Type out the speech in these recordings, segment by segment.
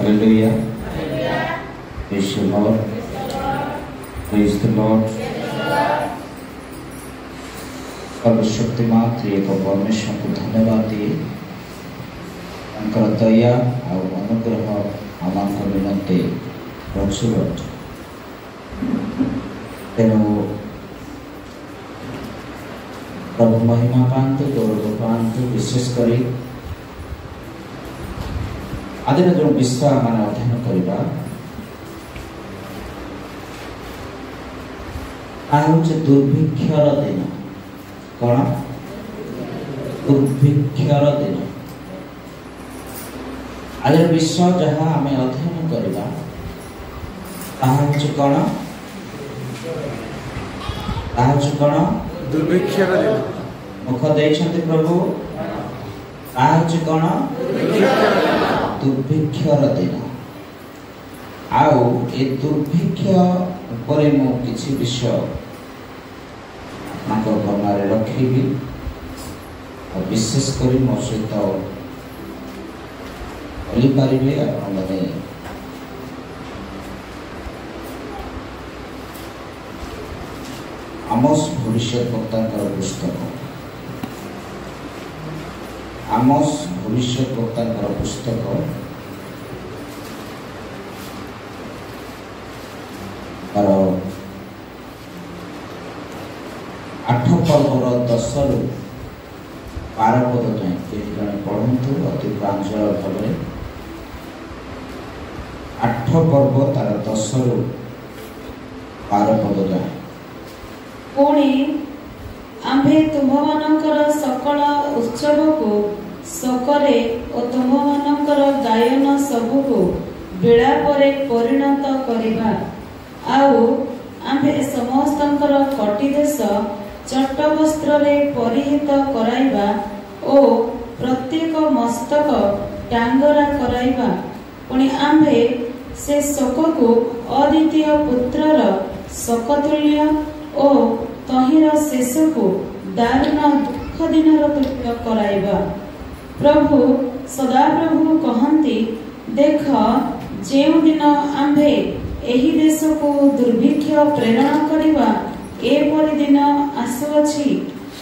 Hallelujah. Praise the Lord. Praise the Lord. सर्वशक्तिमान एक परमेश्वर को धन्यवाद दिए दया और अनुग्रह आम निमंते प्रचुर तेणु प्रभु महिमा पाते गौरव पाते विशेषकर आदि जो विषय मान अध्ययन करवा दुर्भिक्षर दिन कौन दुर्भिक्षर दिन आज विषय जहाँ आम अध्ययन करवा कौन कौन दुर्भिक्षर दिन मुख देते प्रभु आज कौन दुर्भिक्षर दिन आउ ए दुर्भिक्ष उपरे मु किछि विषय आपको गमन रखी और विशेषकर मो सहित बोली पारे मैंने आमोस भविष्यवक्ता पुस्तक आमोस भविष्यवक्ता पुस्तक 8 पर्वर 10 रु 12 पद जाए जड़े पढ़ु अति प्रांजल भाव 8 पर्व तार 10 रु 12 पद जाए पुणी आम्भे तुम्हानंकर सकल उत्सव को सकरे और तुम्हानंकर गायन सबु को बेलापरे परिणत करिबा आउ आम्भे समस्तंकर कटिदेश चट्ट वस्त्र रे परिहित कराइबा ओ प्रत्येक मस्तक टांगरा कराइबा पुणी आम्भे से शोक को अद्वितीय पुत्रर शोकतुल्य ओ तहिर शेष को दारुण दुख दिन तुल्य कराइबा प्रभु सदाप्रभु कहती देख जेउ दिन आम्भे एही देश को दुर्भिक्ष प्रेरण करवा एपरि दिन आसुअछि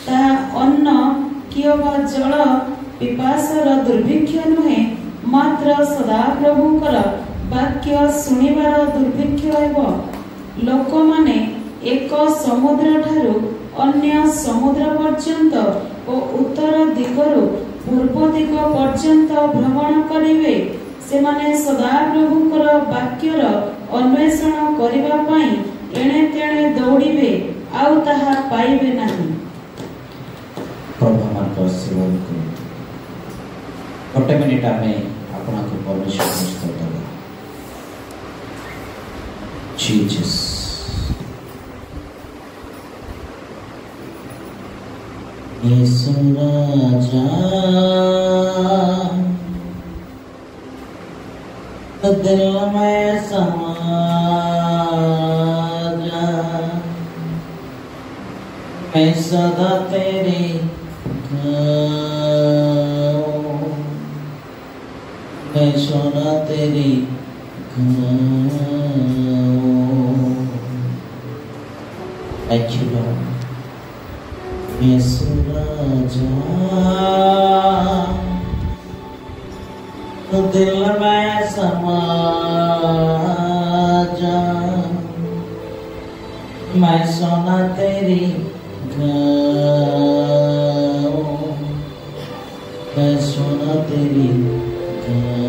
ता अन्न कियबा जल पिपासर दुर्भिक्ष नुहे मात्र सदाप्रभुकर वाक्य सुनिबार दुर्भिक्ष हेबो लोक माने एक समुद्र ठारू अन्य समुद्र पर्यंत और उत्तर दिगरु पूर्व दिग पर्यंत भ्रमण करिवे से माने सदाप्रभुकर वाक्यर अन्वेषण करिबा पई एणे तेणे दौड़िबे आउ ताहा पाइबे नाही प्रभु मान को सेवन करू गोटे मिनिट में आपना को परमेश्वर को स्तोत्र करू जीसस यीशु राजा दिल में समा जा मैं सदा तेरी गाऊं मैं सोना तेरी गाऊं एक्चुअली यीशु राजा तो दिल में समा जा मैं सोना तेरी गाऊं मैं सोना तेरी गाऊं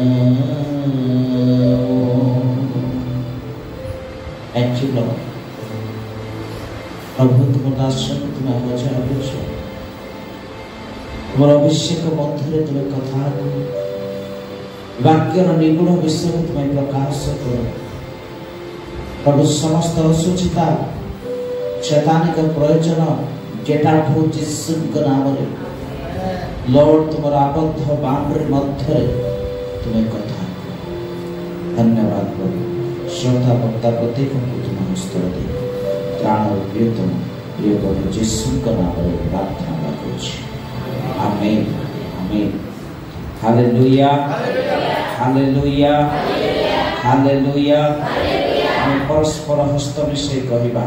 एक्चुअली प्रभु तुम दासन तुम बचा बुझ तुम अभिषेक मध्य तुम कथा वाक्यर निगुण विषय तुम्हें प्रकाश कर प्रभु समस्त असुचिता शैतानिक प्रयोजन गेट आउट हो जीसस नाम रे लॉर्ड तुम आबद्ध बाउंड्री मध्य तुम्हें कथा धन्यवाद प्रभु श्रोता वक्ता प्रत्येक को तुम हस्तर दे त्राण प्रियतम प्रिय प्रभु जीसस नाम रे प्रार्थना करूछि आमेन आमेन हालेलुया हालेलुया हालेलुया आमे परस्पर हस्त मिशे कहिबा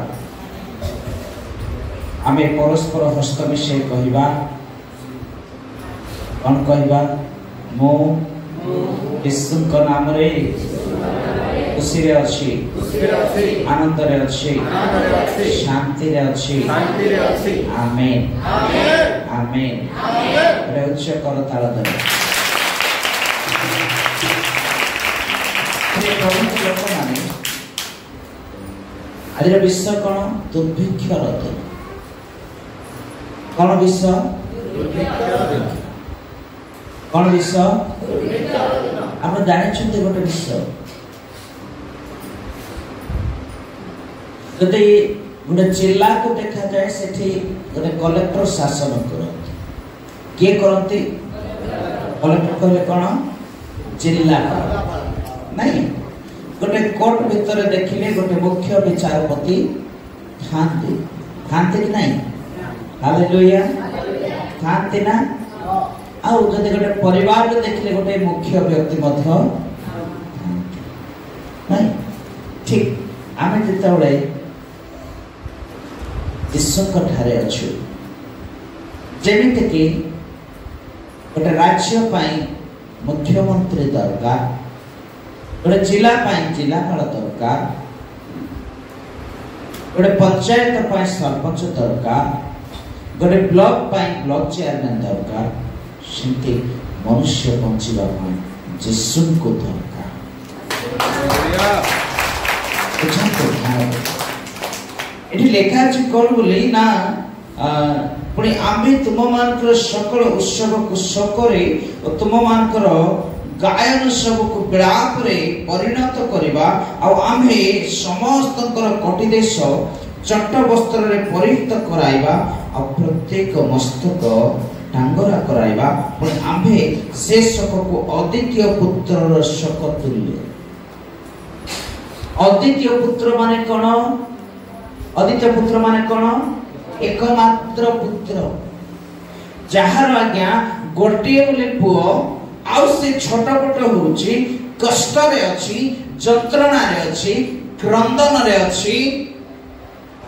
आमे परस्पर हस्त मिशे कहिबा कौन कहिबा मो यीशु का नाम रे खुशी रे अच्छी आनंद रे अच्छी शांति रे अच्छी आमेन आमेन रे उच्च कर ताल दे प्रभु लोक माने आज विश्व कौन दुर्भिक्ष रत कौन विश्व कौन विश्व आप जानी गोटे विश्व जदि गोटे जिला को देखा जाए सेठी गोटे कलेक्टर शासन करते किए करती कलेक्टर कहले कौन जिला नहीं गोटे कोर्ट भितर देखिले गोटे मुख्य विचारपति थांती थांती कि नहीं हालेलुया थांती ना आउ जदि गोटे परिवार को देखिले गोटे मुख्य व्यक्ति मध्य नहीं ठीक आमे जेतबेले ईश्वर ठारे अच्छु जेमिति कि गोटे राज्य पाई मुख्यमंत्री दरकार गोटे जिला पाई जिलापाल दरकार गोटे पंचायत पाई सरपंच दरकार गोटे ब्लॉक पाई ब्लॉक चेयरमैन दरकार सेमती मनुष्य बंचिबा पाई यीशु को दरकार एठी लेखा अछि कोन बोली ना पुणी आमे तुम मानकर सकल उत्सव को सकरे और तुम मानकर गायन सब को विलाप रे परिणत करिबा आ आमे समस्तकर कोटि देश चट्ट वस्त्र रे परिहित कराइबा आ प्रत्येक मस्तक टांगरा कराइबा पुणी आमे से शक को अद्वितीय पुत्र शक तुल्य अद्वितीय पुत्र माने कोन अद्वितीय पुत्र माने कौन एकमात्र पुत्र जहार आज्ञा गोटे बोले पुओ आउ से छोट पट होउची कष्ट रे अछि जंत्रणा रे अछि क्रंदन रे अछि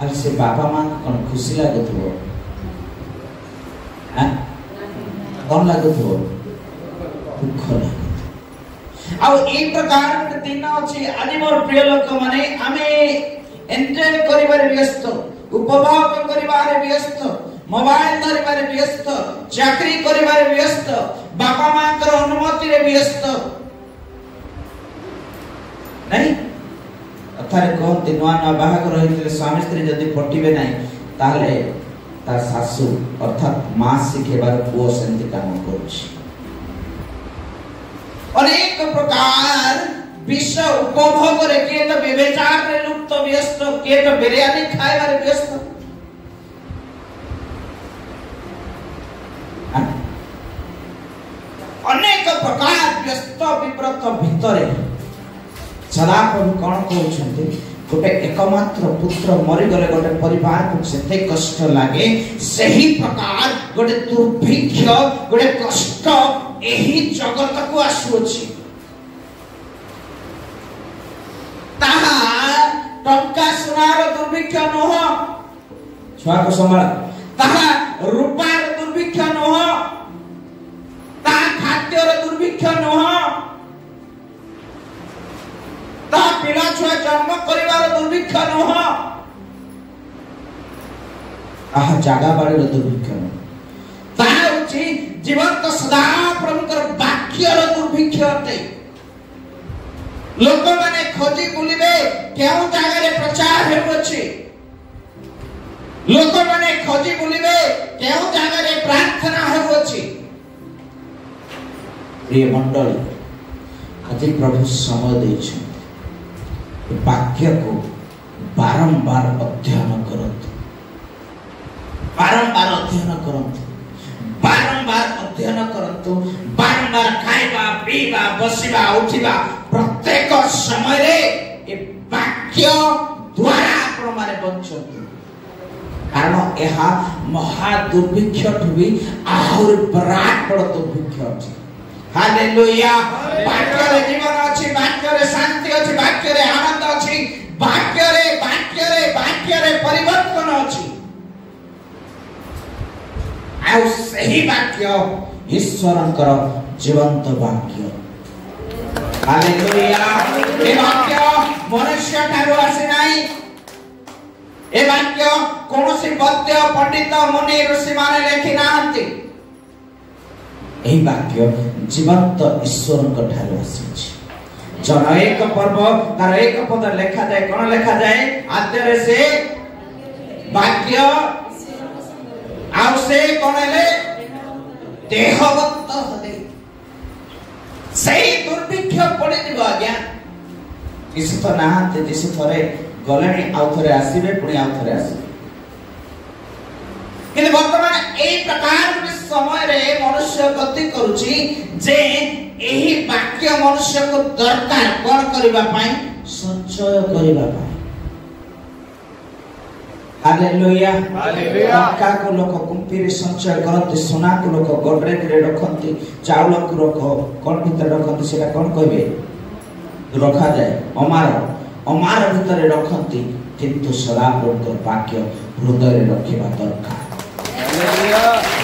आर से बाबा मां कोन खुशी लागथो हां कोन लागथो दुख लागथो आउ एक प्रकार दिन अछि आज मोर प्रिय लोक माने आमे एंजॉय करिबारे व्यस्त उपभोग करिबारे व्यस्त मोबाइल धरिबारे व्यस्त चाकरी करिबारे व्यस्त बापा मां कर अनुमति रे व्यस्त नहीं अथारे कहते नुआ नुआ बाहागर होइतले स्वामी स्त्री जदि पटिबे नाही ताहले ता सासु अर्थात मां सिखेबार पुओ सेंति काम करछि अनेक प्रकार विश्व उपभोग रे के तो व्यभिचार रे लुप्त व्यस्त के तो बिरयानी खाए वाले व्यस्त अनेक प्रकार व्यस्त विव्रत भितरे सदा प्रभु कोन कहउछन्ते गोटे एकमात्र पुत्र मरि गले गोटे परिवार को सेते कष्ट लागे सही प्रकार गोटे दुर्भिक्ष गोटे कष्ट एही जगत को आसुछि ताहा टंका सुनार दुर्भिक्ष नह छुआ को संभाल ताहा रूपार दुर्भिक्ष नह ताहा खाद्यर दुर्भिक्ष नह ताहा पिला छुआ जन्म करिवार दुर्भिक्ष नह ताहा जागा बाड़ीर दुर्भिक्ष नह ताहा होछि जीवंत सदा प्रभुकर वाक्यर दुर्भिक्ष अटे लोक माने खोजी बुलिबे केउ जागा रे प्रचार हेउछि लोक माने खोजी बुलिबे केउ जागा रे प्रार्थना हेउछि प्रिय मंडल आज प्रभु समय दैछन् वाक्य को बारंबार अध्ययन करत बारंबार अध्ययन करत बारंबार अध्ययन करंतु बारंबार खाइबा पीबा बसिबा उठिबा प्रत्येक समय रे ए वाक्य द्वारा आपण माने बंचतु कारण यह महा दुर्भिक्ष भी आहुर विराट बड़ दुर्भिक्ष अछि हालेलुया। वाक्य रे जीवन अछि, वाक्य रे शांति अछि, वाक्य रे आनंद अछि, वाक्य रे परिवर्तन अछि। आ सही वाक्य ईश्वरंकर जीवंत वाक्य। हालेलुया। ए वाक्य मनुष्य ठारो आसी नाही। ए वाक्य कोनोसी वैद्य पंडित मुनि ऋषि माने लेखि नाहंती। एही वाक्य जीवंत ईश्वरंक ठारो आसी। जन एक पर्व तार एक पद लेखा जाए। कोन लेखा जाए? आद्य से वाक्य आउ से कोन ले देहवत हले। सही दुर्भिक्ष पड़े दिबो आज्ञा। किसी तो नाहंते दिसे थरे गलेनी आउ थरे आसीबे पुणी आउ थरे आसीबे। कि वर्तमान एई प्रकार समय रे मनुष्य गति करूची जे एही वाक्य मनुष्य को दरकार कोन करिबा पई? संचय करिबा पई। हालेलुया। हालेलुया। का को लोक कुंपीरे संचय करते, सोना को लोक गोड्रेज रे रखंती, चावल को लोक कोन भीतर रखंती, सेटा कोन कहबे? रखा जाए अमार भीतर रखंती। किंतु सदाप्रभुकर वाक्य हृदय रे रखिबा दरकार।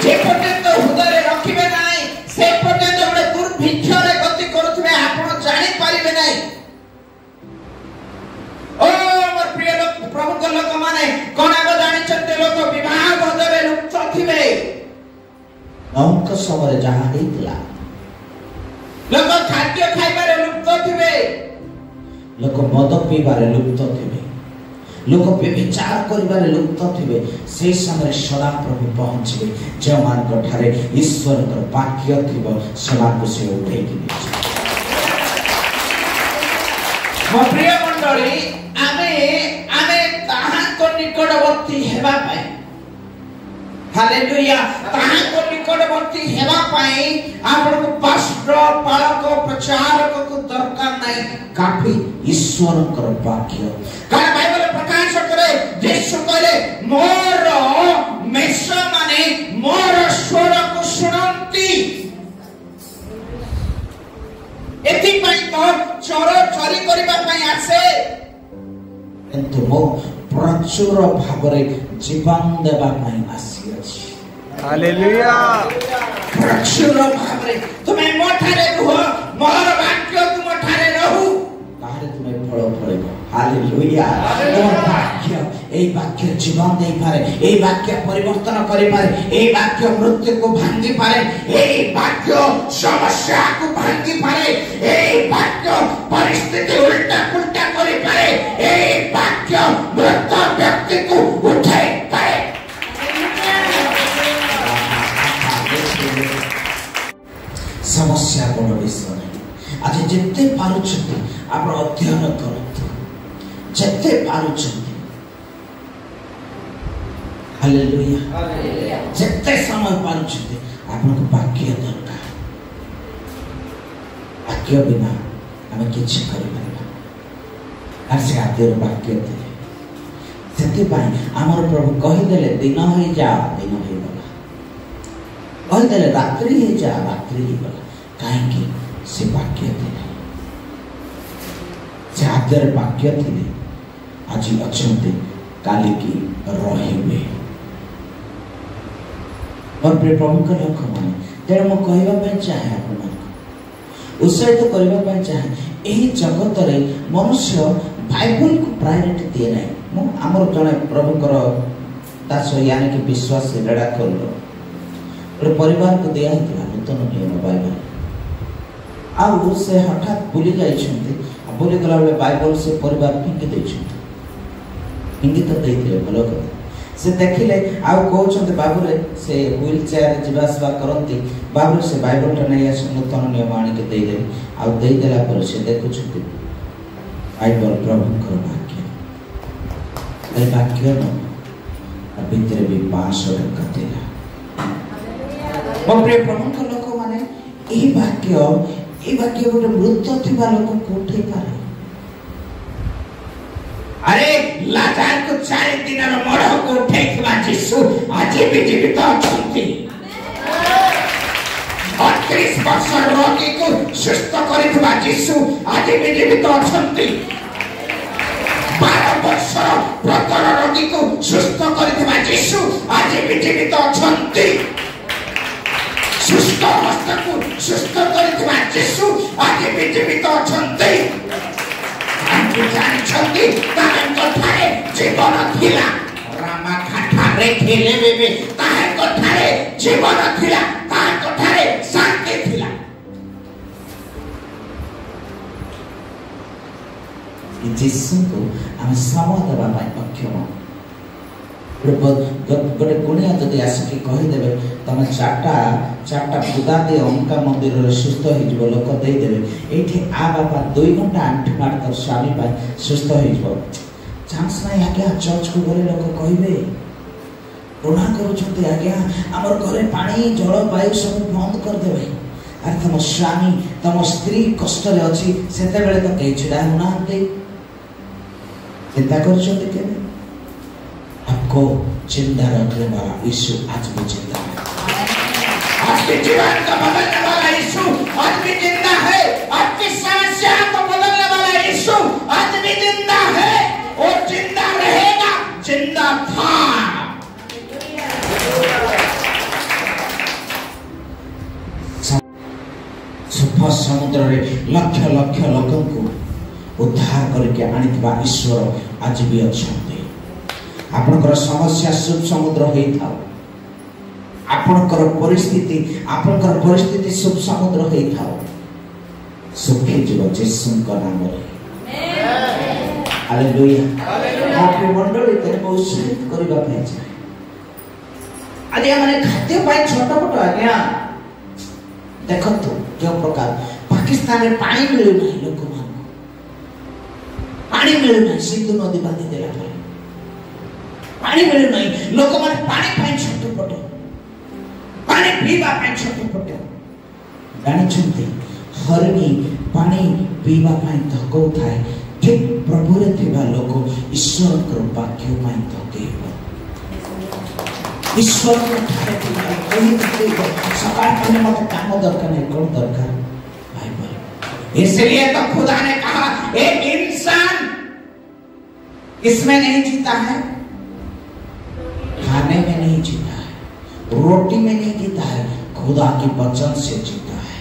जे पर्यंत हृदय रखिबे नाही से पर्यंत बडे दुर्भिक्ष रे गति करूथबे आपण जानि पारिबे नाही। ओ मोर प्रिय लोक, प्रभु को लोक माने कोनागो जानि चते लोक विवाह भोजरे लुप्त थिबे। नौक समरे जहां हेतला लोक खाद्य खाइबारे लुप्त थिबे, लोक मद पीबारे लुप्त थिबे, लोक व्यभिचार करिबारे लुप्त थिबे। से समय सदा प्रभु पहुंचबे जे मान ठारे ईश्वर कर वाक्य थिबो सदा को से उठे कि मो प्रिय मंडली आमे ताहा को निकटवर्ती हेबा पाए। हालेलुया। ताहा को निकटवर्ती हेबा पाए आपण को पास्टर पालक प्रचारक को दरकार नाही, काफी ईश्वर कर वाक्य। कारण बाइबल प्रकाश करे यीशु कहले मोर मेष माने मोर स्वर को सुनंती। एथि पई तो चोर चोरी करबा पई आसे, किंतु मो प्रचुर भाबरे जीवन देबा पई आसी अछि। हालेलुया। प्रचुर भाबरे तुमे मोठारे रुह, मोर वाक्य तुम ठारे रहू, तारे तुमे फल फळेबो। हालेलुया। तोर वाक्य एई वाक्य जीवन देई पारे, एई वाक्य परिवर्तन करि पारे, एई वाक्य मृत्यु को भांगी पारे, एई वाक्य समस्या को भांगी पारे, एई वाक्य परिस्थिति उल्टा पुल्टा करि पारे, एई वाक्य मृत व्यक्ति को उठाई पारे। समस्या बड़ विषय नहीं। आज जिते पारुछंती आप अध्ययन करंतु, जिते पारुछंती। हालेलुया। जिते समय पारुछंती आपनको वाक्य दरकार। वाक्य बिना हमें किछ करि परिबा। आसे आदेर वाक्य दे सेति पाई हमर प्रभु कहि देले दिन होई जा, दिन होई गला। कहि देले रात्रि होई जा, रात्रि होई गला। काहे कि से वाक्य दिले, से आदेर वाक्य दिले आज अछंते काली की रहिबे। और प्रभु का लोक माने तेरे मो कहबा पय चाहे आपण उत्साहित करबा पय चाहे। एही जगत रे मनुष्य बाइबल को प्रायोरिटी दिए नाही। मो हमर जने प्रभु कर दास यानी कि विश्वास रेडा करलो और परिवार को दिया हितला नूतन नियम बाइबल। आ से हठात भूली जाइछन्ते, भूली गला बेले बाइबल से परिवार फिंगी दैछन्ते। फिंगी तो दैथिले भलो कर से देखिले आ कहउछन्ते बाबुरे से व्हील चेयर जीवासवा करंती, बाबुरे से बाइबल टा नै आस नूतन नियम आनी के दे दे। आ दे देला पर से देखुछन्ते बाइबल प्रभु कर वाक्य। ए वाक्य न भीतर भी 500 टका देला। बाबुरे प्रभु का लोक माने एही वाक्य गोटे मृत थिबा लोक को उठै पारे। अरे लाचार को 4 दिन रो मरह को उठैखवा यीशु आज भी जीवित अछंती। 32 वर्ष रोगी को सुस्थ करितबा यीशु आज भी जीवित अछंती 12 वर्ष प्रतर रोगी को सुस्थ करितबा यीशु आज भी जीवित अछंती सुस्थ हस्त को सुस्थ करितबा यीशु आज भी जीवित अछंती हम जानछंती तांको ठारे जीवन थिला रामा खाठारे खेले बेबे तांको ठारे जीवन थिला तांको ठारे शांति थिला यीशु को हम समय देवा अक्षम गोटे गुणिया जदि आसिक कहीदेवे तुम चार्टा बुदा दे अंका मंदिर सुस्थ हो लोक देदेवे ये आ बापा 2 घंटा आंठ मार तर स्वामी सुस्थ हो चांस ना आज्ञा चर्च को गले लोक कहे ऋणा कर आज्ञा आमर घरे पानी जल वायु सब बंद करदे अरे तुम स्वामी तुम स्त्री कष्ट अच्छी से तो कई छिड़ा होना चिंता कर आपको जिंदा रखने वाला यीशु आज भी जिंदा है। आज के जीवन को बदलने वाला यीशु आज भी जिंदा है। आज की समस्या को बदलने वाला यीशु आज भी जिंदा है और जिंदा रहेगा, जिंदा था। सुफा समुद्र रे लक्ष लक्ष लोगों को उद्धार करके आनिथिबा ईश्वर आज भी अच्छा। आपनकर समस्या सुख समुद्र होई थाओ आपनकर परिस्थिति सुख समुद्र होई थाओ सुखी जीव यीशु का नाम रे हालेलुया हालेलुया मंडली तेरे को उत्साहित करबा पाए छै आज हमने खाद्य पाए छोटा मोटा आज्ञा देखंतु जो प्रकार पाकिस्तान रे पानी मिलु नहीं लोक मान पानी मिलु नहीं सिंधु नदी बांधी देला पर पानी मिलु नहीं लोक माने पानी पाई छटपट पानी पीवा पाई छटपट जानि छंती हरणी पानी पीवा पाई धको थाए ठीक प्रभु रे थिबा लोक ईश्वर कर वाक्य पाई धकेबो ईश्वर को ठारे थिबा कहि धकेबो सकाळ पानी मते काम दरकार नहीं कोन दरकार बाइबल इसलिए तो खुदा ने कहा एक इंसान इसमें नहीं जीता है, खाने में नहीं जीता है, रोटी में नहीं जीता है, खुदा के वचन से जीता है।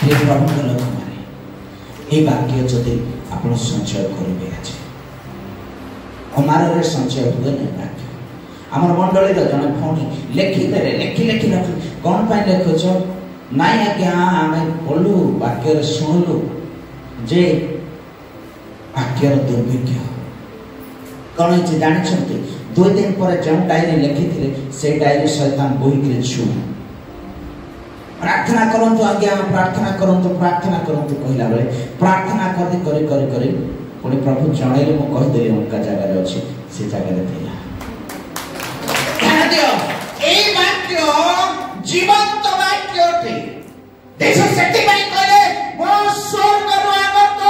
हे प्रभु के लोग हमारे ये वाक्य जदि आपण संचय करिबे अछि हमारे रे संचय हुए नहीं वाक्य हमर मंडली रो जने भौणी लेखि देले लेखि कोन पाई लेखो छ नाइ आज्ञा आमे बोलू वाक्य रे सुनलू जे वाक्यर दुर्भिक्ष कौन है जानी छंती 2 दिन पर जो डायरी लिखी थी से डायरी शैतान बोही के छु प्रार्थना करंतु आज्ञा प्रार्थना करंतु कहला बेले प्रार्थना करी पुणी प्रभु जणैले मु कहि देली उनका जगह रे अछि से जगह रे थिला ध्यान दियो ए वाक्य जीवंत वाक्य थे देश शक्ति भाई कहले मो स्वर्ग रो आगत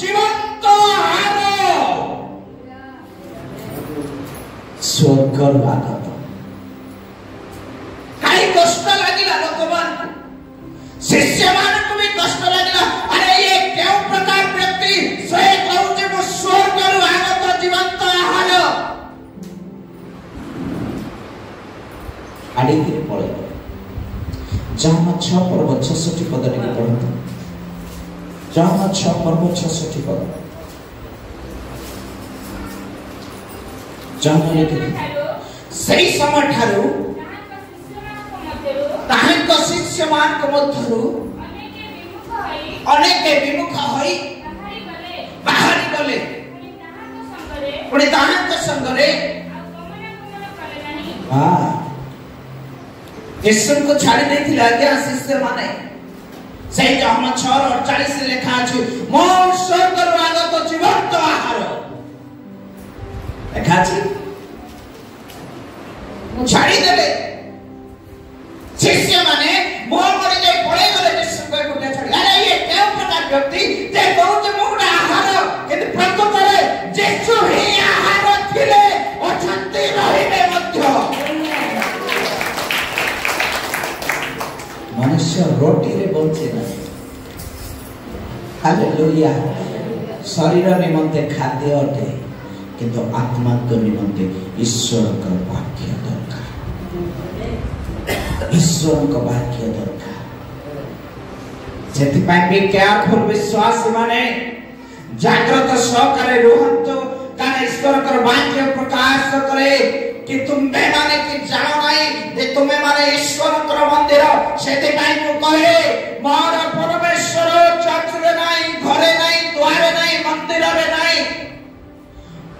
जीवंत आहार स्वर्ग रो आगत काई कष्ट लागिला लोकमान शिष्य मान को भी कष्ट लागिला अरे ये क्यों प्रकार व्यक्ति स्वयं कहू जे मो स्वर्ग रो आगत जीवंत आहार आड़ी के पड़े जहाँ 6 पर्व 66 पद टिके पढ़ंतु जहाँ 6 पर्व 66 पद जहाँ लिखे सही समय ठारू ताहन को शिष्य मान को मध्यरु अनेक विमुख होई बाहरी गले पुणी ताहन को संगरे हां यीशु को छाड़ी नहीं थी आज्ञा शिष्य माने सही जो हम 6:48 से लिखा अछि मो स्वर्ग रो आगत जीवंत आहार लिखा अछि छाड़ी देले शिष्य माने मो मरि जाय पळे गले यीशु को गुटे छाड़ी अरे ये केउ प्रकार व्यक्ति जे बहुत मुडा आहार किंतु प्रकृत रे यीशु ही आहार थिले अछंती रहिबे मध्य मनुष्य रोटी रे बंचे ना। हालेलुया। शरीर निमंते खाद्य अटे किंतु आत्मा को निमंते ईश्वर का वाक्य दरकार। ईश्वर का वाक्य दरकार। सेथिपाई बी केयरफुल विश्वासी माने जागृत सहकारे रुहंतो कारण ईश्वर का वाक्य प्रकाश करे कि तुमे माने कि जानो नाही जे तुमे माने ईश्वर का मंदिर सेथिपाई को कहे मोर परमेश्वर चर्च रे नाही घरे नाही द्वारे नाही मंदिर रे नाही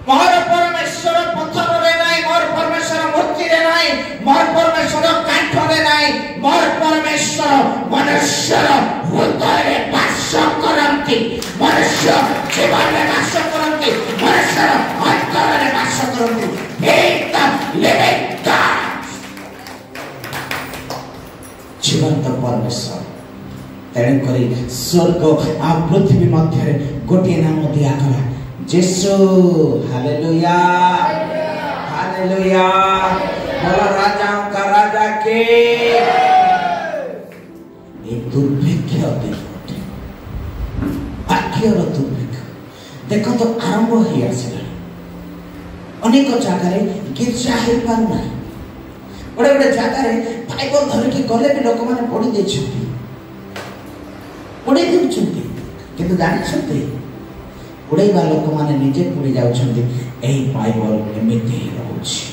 मोर परमेश्वर पत्थर रे नाही मोर परमेश्वर मूर्ति रे नाही मोर परमेश्वर काठ रे नाही मोर परमेश्वर मनुष्य हृदय रे वास करंती मनुष्य जीवन रे वास करंती मनुष्य अंतर रे वास करंती एक लिविंग गॉड जीवंत परमेश्वर तेणु करी स्वर्ग आ पृथ्वी मध्य गोटे नाम दिया गला यीशु। Hallelujah hallelujah. बोलो राजाओं का राजा के ये दुर्भिक्ष दिन वाक्यर दुर्भिक्ष देखो तो आरंभ ही आसला अनेक जगह गिरजा हो पारना बड़े बड़े जगह बाइबल धरिकी गले भी लोक मैंने पढ़ी देछंती पढ़ी देछंती किंतु जानिछंती पढ़ेबा लोक मैंने निजे पढ़ी जाउछंती एही बाइबल एमिति ही रहउछि।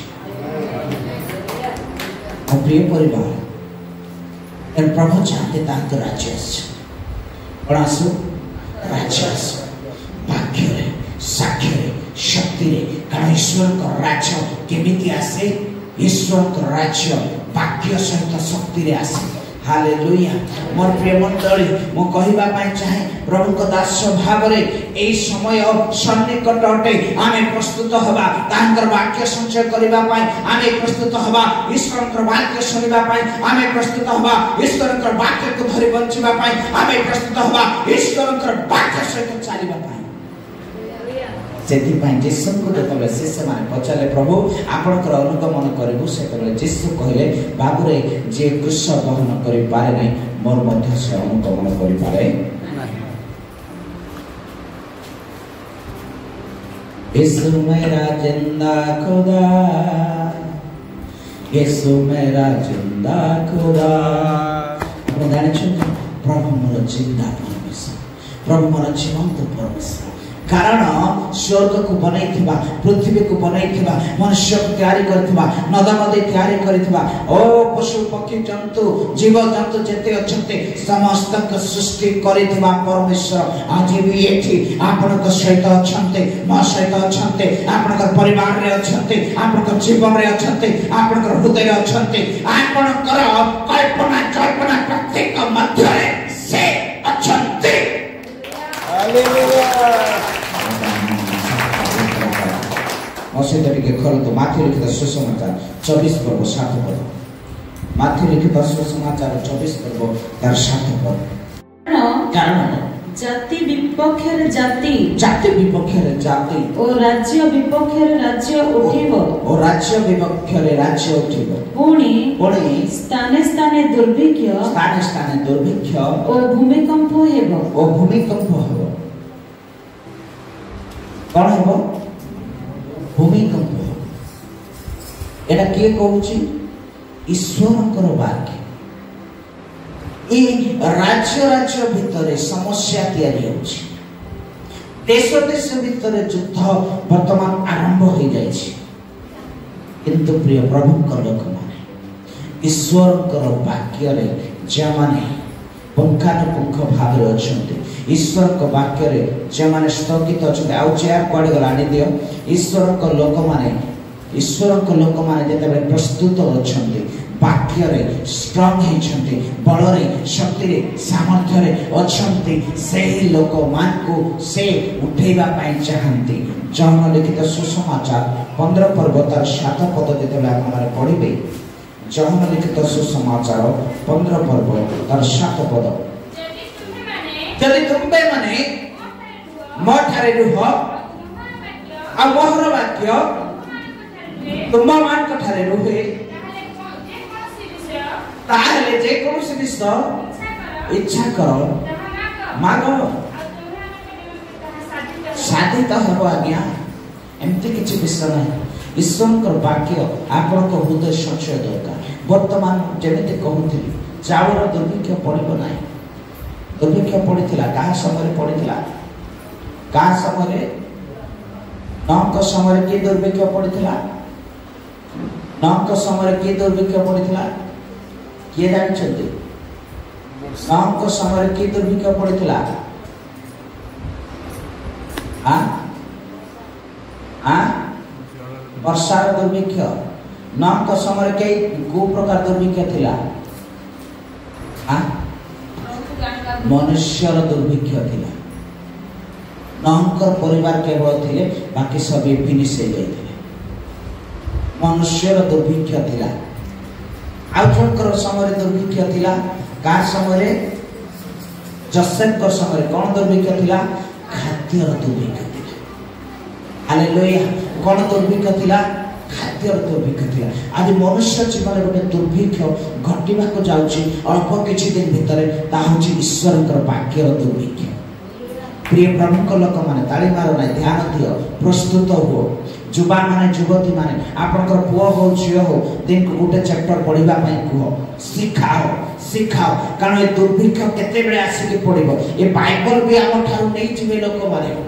प्रिय परिवार एन प्रभु चाहते तांक राज्य आसु राज्य वाक्य रे साक्ष्य रे शक्ति रे कारण ईश्वर का राज्य केमिति आसे ईश्वर का राज्य वाक्य सहित शक्ति रे आसे। हालेलुया। मोर प्रिय मंडली मो कहिबा पई चाहे प्रभु को दास भाव रे एई समय सन्निकट अटे आमे प्रस्तुत हबा तांकर वाक्य संचय करिबा पई आमे प्रस्तुत हबा ईश्वर का वाक्य सुनिबा पई आमे प्रस्तुत हबा ईश्वर का वाक्य को धरि बंचिबा पई आमे प्रस्तुत हबा ईश्वर का वाक्य सहित चलिबा पई। सेति पई यीशु को जतले शिष्य माने पचाले प्रभु आपनकर अनुगमन करबो सेतले यीशु कहले बाबू रे जे क्रूस बहन करि पारे नै मोर मध्य से अनुगमन करि पारे यीशु मेरा जिंदा खुदा यीशु मेरा जिंदा खुदा। आपण जानि छथि प्रभु मोर जिंदा परमेश्वर प्रभु मोर जीवंत परमेश्वर कारण स्वर्ग को बनैथिबा पृथ्वी को बनैथिबा मनुष्य को तैयारी करथिबा नदी नदी तैयारी करथिबा ओ पशु पक्षी जंतु जीव जंतु जते अछते समस्त को सृष्टि करथिबा परमेश्वर आज भी एठी आपन को सहित अछते म सहित अछते आपन को परिवार रे अछते आपन को जीवन रे अछते आपन को हृदय रे अछते आपन कर कल्पना कल्पना प्रत्येक मध्य रे से अछते। हालेलुया। मसीह के खोल तो माथि लिखित सुसमाचार 24 पर्व 7 पद माथि लिखित सुसमाचार 24 पर्व तार 7 पद कारण जाति विपक्ष रे जाति जाति विपक्ष रे जाति और राज्य विपक्ष रे राज्य उठिबो और राज्य विपक्ष रे राज्य उठिबो पुणी स्थाने स्थाने दुर्भिक्ष और भूमिकंप हेबो कौन हेबो भूमिकंप एटा के कहूची ईश्वरकर वाक्य ए राज्य राज्य भितरे समस्या तैयारी होची देश देश भितरे युद्ध वर्तमान आरंभ हो जाइछि किंतु प्रिय प्रभु कर लोक माने ईश्वरकर वाक्य रे जे माने पुंखानुपुंख भाव रे अछंती ईश्वर को वाक्य रे जे माने स्थगित अछंती आउ चेयर पड़ गलानी दियो ईश्वर को लोक माने जेते प्रस्तुत अछंती वाक्य रे स्ट्रांग हेछंती बल रे शक्ति रे सामर्थ्य रे अछंती सेही लोक मान को से उठेबा पई चाहंती। जहन लिखित सुसमाचार 15 पर्व तार 7 पद जेते आपन पढिबे जहन लिखित सुसमाचार 15 पर्व तार 7 पद यदि तुमे माने मो ठारे रुह आ मोहर वाक्य तुम मान ठारे रुहे ताहले जे कोनोसी विषय इच्छा करो मागो साधित हबो आज्ञा एमती किछि विषय नहीं ईश्वर वाक्य आपण हृदय संचय दरकार वर्तमान जेमिति कहूथिली चाउर दुर्भिक्ष पड़ब ना दुर्भिक्ष पड़ता क्या समय पड़ता क्या समय नौक समय किए दुर्भिक्ष पड़ता नौक समय किए दुर्भिक्ष पड़ता किए जानते नौक समय किए दुर्भिक्ष पड़ता वर्षार दुर्भिक्ष नौक समय कई को प्रकार दुर्भिक्ष थिला मनुष्यर दुर्भिक्ष थिला नौकर परिवार केवल थिले बाकी सब फिनिश हो जाइथिले मनुष्यर दुर्भिक्ष थिला आउटर समय दुर्भिक्ष थिला का समय जोसेफ समय कौन दुर्भिक्ष थिला खाद्यर दुर्भिक्ष थिला हालेलुया कौन दुर्भिक्ष थिला खाद्यर दुर्भिक्ष थिला आज मनुष्य जीवन गोटे दुर्भिक्ष घटिबा को जाउची अल्प किछि दिन भितरे ता होची ईश्वरकर वाक्यर दुर्भिक्ष प्रिय प्रमुख लोक माने ताली मारो ना ध्यान दियो प्रस्तुत हो युवा माने युवती माने आपनकर पुओ हो झियो हो दिन को गोटे चैप्टर पढिबा पई कुहो सिखाओ सिखाओ कारण ए दुर्भिक्ष केते बेले आसी के पढिबो ए बाइबल भी हम ठारू नै जिवे लोक माने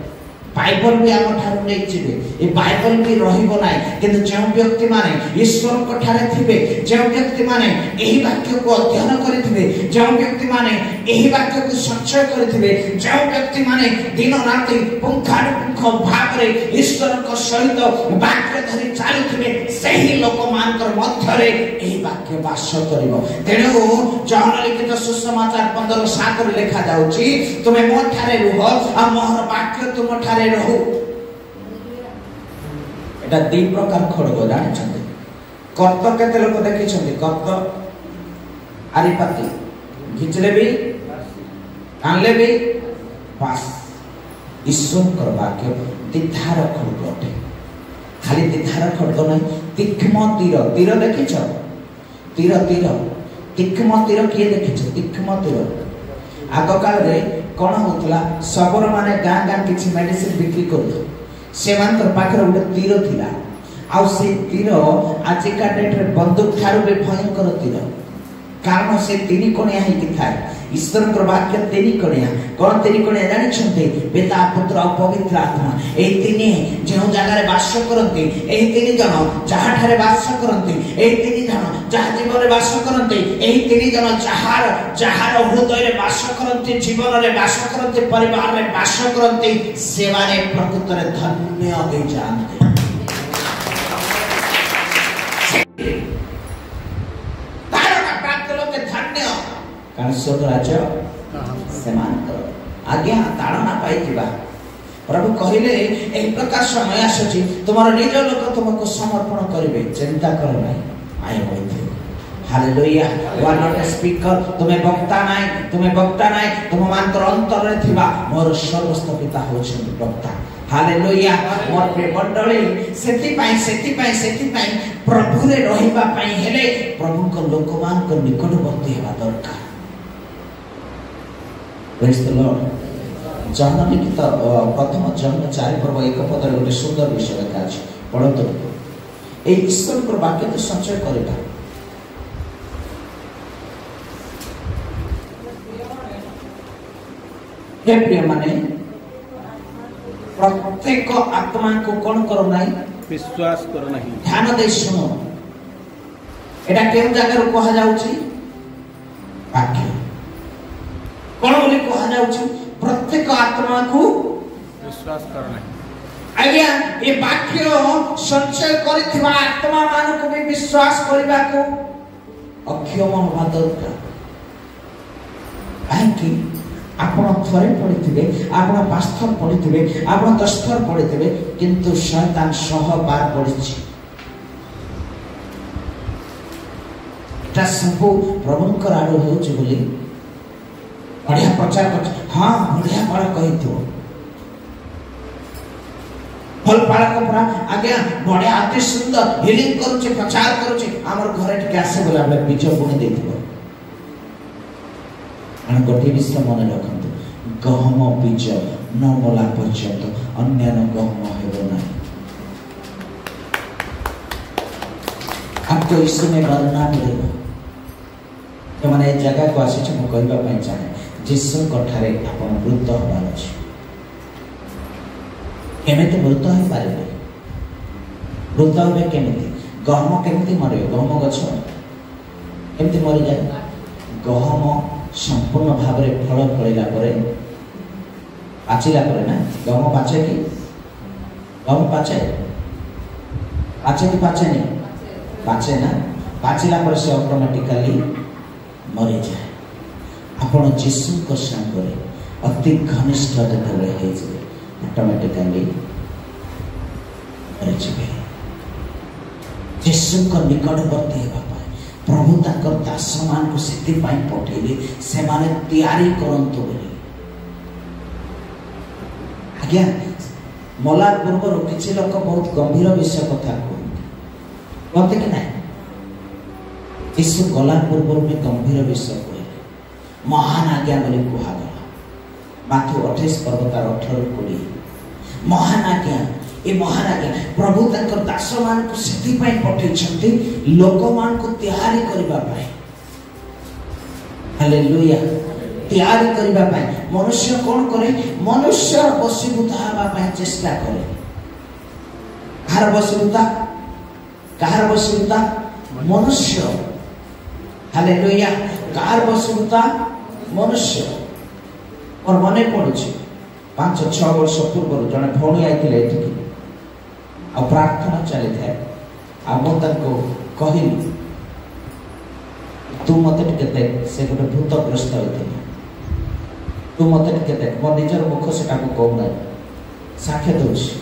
बाइबल भी हम ठारू नै जिवे ए बाइबल भी रहिबो नै किंतु जे व्यक्ति माने ईश्वर को ठारे थिबे जे व्यक्ति माने एही वाक्य को अध्ययन करिथिबे जे व्यक्ति माने एही वाक्य को संचय करिथिबे जे व्यक्ति माने दिन राति पुंखानुपुंख भाव रे ईश्वर को सहित वाक्य धरि चालुथिबे सही लोक मानकर मध्य रे एही वाक्य वास करिवो तेणु जहन लिखित सुसमाचार 15:7 रे लिखा जाउची तुमे मो ठारे रुह आ मोहर वाक्य तुम ठारे रहू एटा दी प्रकार खड़ग जानिछन्ते कर्त केते लोक देखिछन्ते कर्त आरिपाती घिचले भी कानले भी पास ईश्वर कर वाक्य तिधार खड़ग अटे खाली तिधार खड़ग नै तीक्ष्ण तीर तीर देखिछ तीर तीर तीक्ष्ण तीर किए देखिछ तीक्ष्ण तीर आग काल रे कोन होतला सबर माने गां गां किछि मेडिसिन बिक्री करथि सेमानकर पाखर उडे तीर थिला आ से तीर आज का डेट रे बंदूक थारु बे भयंकर तीर कारण से तीन कोणिया ही कि थाए ईश्वर कर वाक्य तीन कोणिया कोन तीन कोणिया जानि छन्ते पिता पुत्र और पवित्र आत्मा ए तीन जे जगह रे वास करन्ते ए तीन जन जहा ठारे वास करन्ते ए तीन जन जहा जीवन रे वास करन्ते ए तीन जन जहार हृदय रे वास करन्ते जीवन रे वास करन्ते परिवार रे वास करन्ते सेवा रे प्रकृत रे धन्य हो जानते कारण स्वर्ग राज्य समान कर आज्ञा ताड़ना पाई प्रभु कहले एक प्रकार समय आसुची तुम्हारा निज लोक तुमको समर्पण करिवे चिंता करो नहीं आई होइते hallelujah you are not a speaker तुम्हें वक्ता नहीं तुम मात्र अंतर रे थिबा मोर सर्वस्व पिता होछन वक्ता हालेलुया मोर प्रिय मंडली सेति पाई प्रभु रे रहिबा पाई हेले प्रभु को लोकमान को निकटवर्ती हेबा दरकार Praise the Lord. जहन लिखित प्रथम जहन 4:1 पद रे गोटे सुंदर विषय लिखा अछि पढतो ए ईश्वर को वाक्य तो संचय करेगा हे प्रिय माने प्रत्येक आत्मा को कोन करो नाही विश्वास करो नाही ध्यान दे सुनो एटा केउ जगह रो कहा जाउची वाक्य कोन बोली कहा जाउची प्रत्येक आत्मा को विश्वास करो नाही आज्ञा ये वाक्य संचय करिथिबा आत्मा मान को भी विश्वास करबा को अक्षम होबा दरकार काहेकि आपण थरे पढिथिबे आपण 5 थर पढिथिबे आपण 10 थर पढिथिबे किंतु शैतान 100 बार पढिछि ता सब प्रभुकर आरो होउछि बोली बढ़िया प्रचार कर हाँ बढ़िया बड़ा कही थो फल पालक परा आज्ञा बढ़िया अति सुंदर हिलिंग करूचे प्रचार करूचे हमर घरे टिके आसे बोला बे बीज बुणी देथिबो अन गोटे विषय मन रखंतु गहम बीज न मोला पर्यंत अन्य गहम हेबो नाही आपको यीशु में मरना मिलेगा तो मैंने जगह को आसी मु कहबा पई चाहे यीशु कठारे आपण मृत होबार अछि केमिति मृत हो पारे मृत होबे केमिति गहम केमिति मरे गहम गछ केमिति मरि जाय गहम संपूर्ण भाव रे फल फळिला परे पाचिला परे ना गहम पाचे कि गहम पाचे पाचे कि पाचे नहीं पाचे ना पाचिला पर से ऑटोमेटिकली मरि जाए आपण यीशु को संग रे अति घनिष्ठ जतले हे जे ऑटोमेटिकली मरि जाए यीशु को निकटवर्ती हेबा पाए प्रभु ताकर दास मान को सिद्धि पाई पठेले से माने तैयारी करंतो बोली आज्ञा मला पूर्व किछि लोक बहुत गंभीर विषय कथा कहते कि नहीं यीशु गला पूर्व में गंभीर विषय कहले महान आज्ञा बोली कहगला माथु 28 पर्वतार 18-20 महान आज्ञा ए महान आज्ञा प्रभु तंकर दास मान को सिद्धि पाई पठै छथि लोक मान को तैयारी करबा पाई हालेलुया तैयारी करबा पाई मनुष्य कोन करे मनुष्य वशीभूत हवा पाई चेष्टा करे हर वशीभूत कार वशीभूता मनुष्य हालेलुया कार वशीभूता मनुष्य और मने पड़ुछि 5-6 वर्ष पूर्व जने भौणी आइथिले एठिकी आ प्रार्थना चली थाए आ मो तको कहिली तू मते टिके देख से गोटे भूतग्रस्त होइथिले तू मते टिके देख मो निजर मुख सेटा को कहू नै साक्ष्य दउछि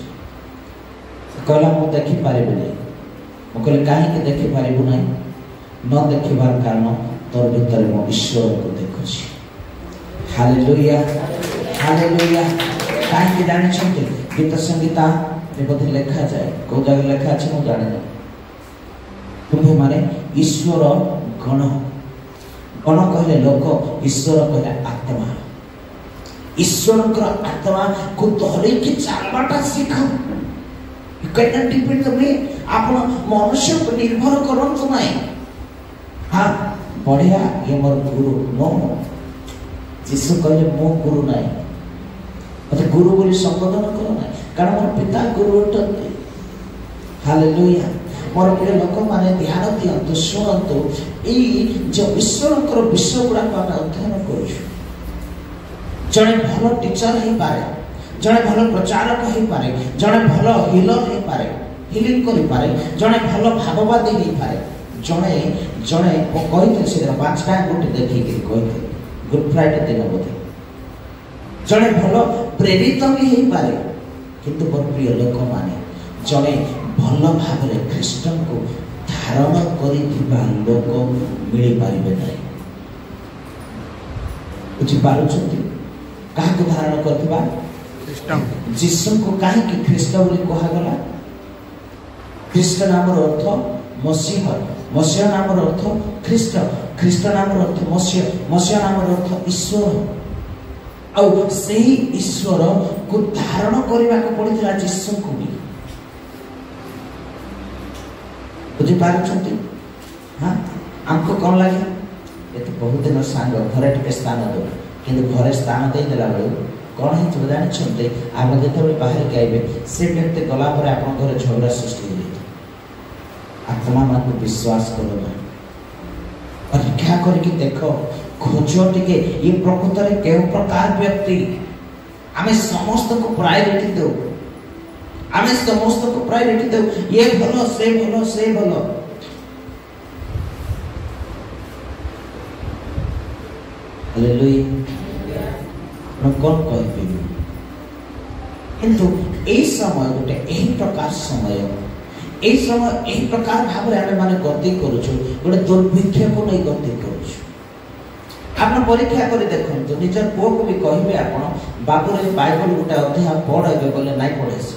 कहला मो देखि पारिबे नै मुझे कहीं देखी पारू ना न देखार कारण तोर भीतर मो ईश्वर को देखुची हालेलुया हालेलुया कहीं जानी गीत संगीता बोधे लेखा जाए कौ जगह लेखा अच्छे मुझे जाने तुम्हें माने ईश्वर गण गण कहले लोक ईश्वर कहले आत्मा ईश्वर आत्मा को धरे कि चलवाटा सीख You cannot depend on me. आपण मनुष्य पर निर्भर करंतु नाही हां बढ़िया ये मोर गुरु नो यीशु कहले मो गुरु नाही मते गुरु बोली संबोधन करो नाही कारण मोर पिता गुरु अटंती हालेलुया मोर प्रिय लोक माने ध्यान दियंतु सुनंतु ई जो ईश्वरकर विषय गुडा को अध्ययन करू जणे भलो टीचर हे पारे जड़े भल प्रचारक हो पारे जड़े भल हिलर हो पारे हिलिंग करि पारे जड़े भल भाववादी हो पारे जड़े जड़े वो कहिते से 5टा गुट देखि के कहिते गुड फ्राइडे दिन बोधे जड़े भल प्रेरित भी हो पारे किंतु मोर प्रिय लोक माने जड़े भल भाव रे ख्रीष्टन को धारण करिथिबा लोक मिली पारिबे नै बुझि पारुछथि काहा को धारण करथिबा जीसु को कहीं कि ख्रीष्ट बोली कहा गला ख्रीष्ट नाम अर्थ मसीह मसीह नाम अर्थ ख्रीष्ट ख्रीष्ट नाम अर्थ मसीह मसीह नाम अर्थ ईश्वर आ सही ईश्वर को धारण करने को पड़ता जीसु को भी बुझी पारुछंती हां हमको कौन लगे ये तो बहुत दिन सांग घरे टिके स्थान दो किंतु घरे स्थान दे देला बेले कौन है जानी छते आप जते बाहर के आइबे से व्यक्ति गला पर आपन घर झगड़ा सृष्टि हो जाए आत्मा मान को विश्वास करो ना परीक्षा करके देखो खोजो टिके ये प्रकृत रे के प्रकार व्यक्ति आमे समस्त को प्रायोरिटी दो आमे समस्त को प्रायोरिटी दो ये भलो से हालेलुया कौन कहि किंतु ए समय गोटे एही प्रकार समय ए समय एही प्रकार भाव रे आमे माने गति करूछु गोटे दुर्भिक्ष को नै गति करूछु आपण परीक्षा करी देखंतु निजर पुओ को भी कहिबे आपण बाबू रे बाइबल गोटे अध्याय पढ हेबे बोले नै पढेस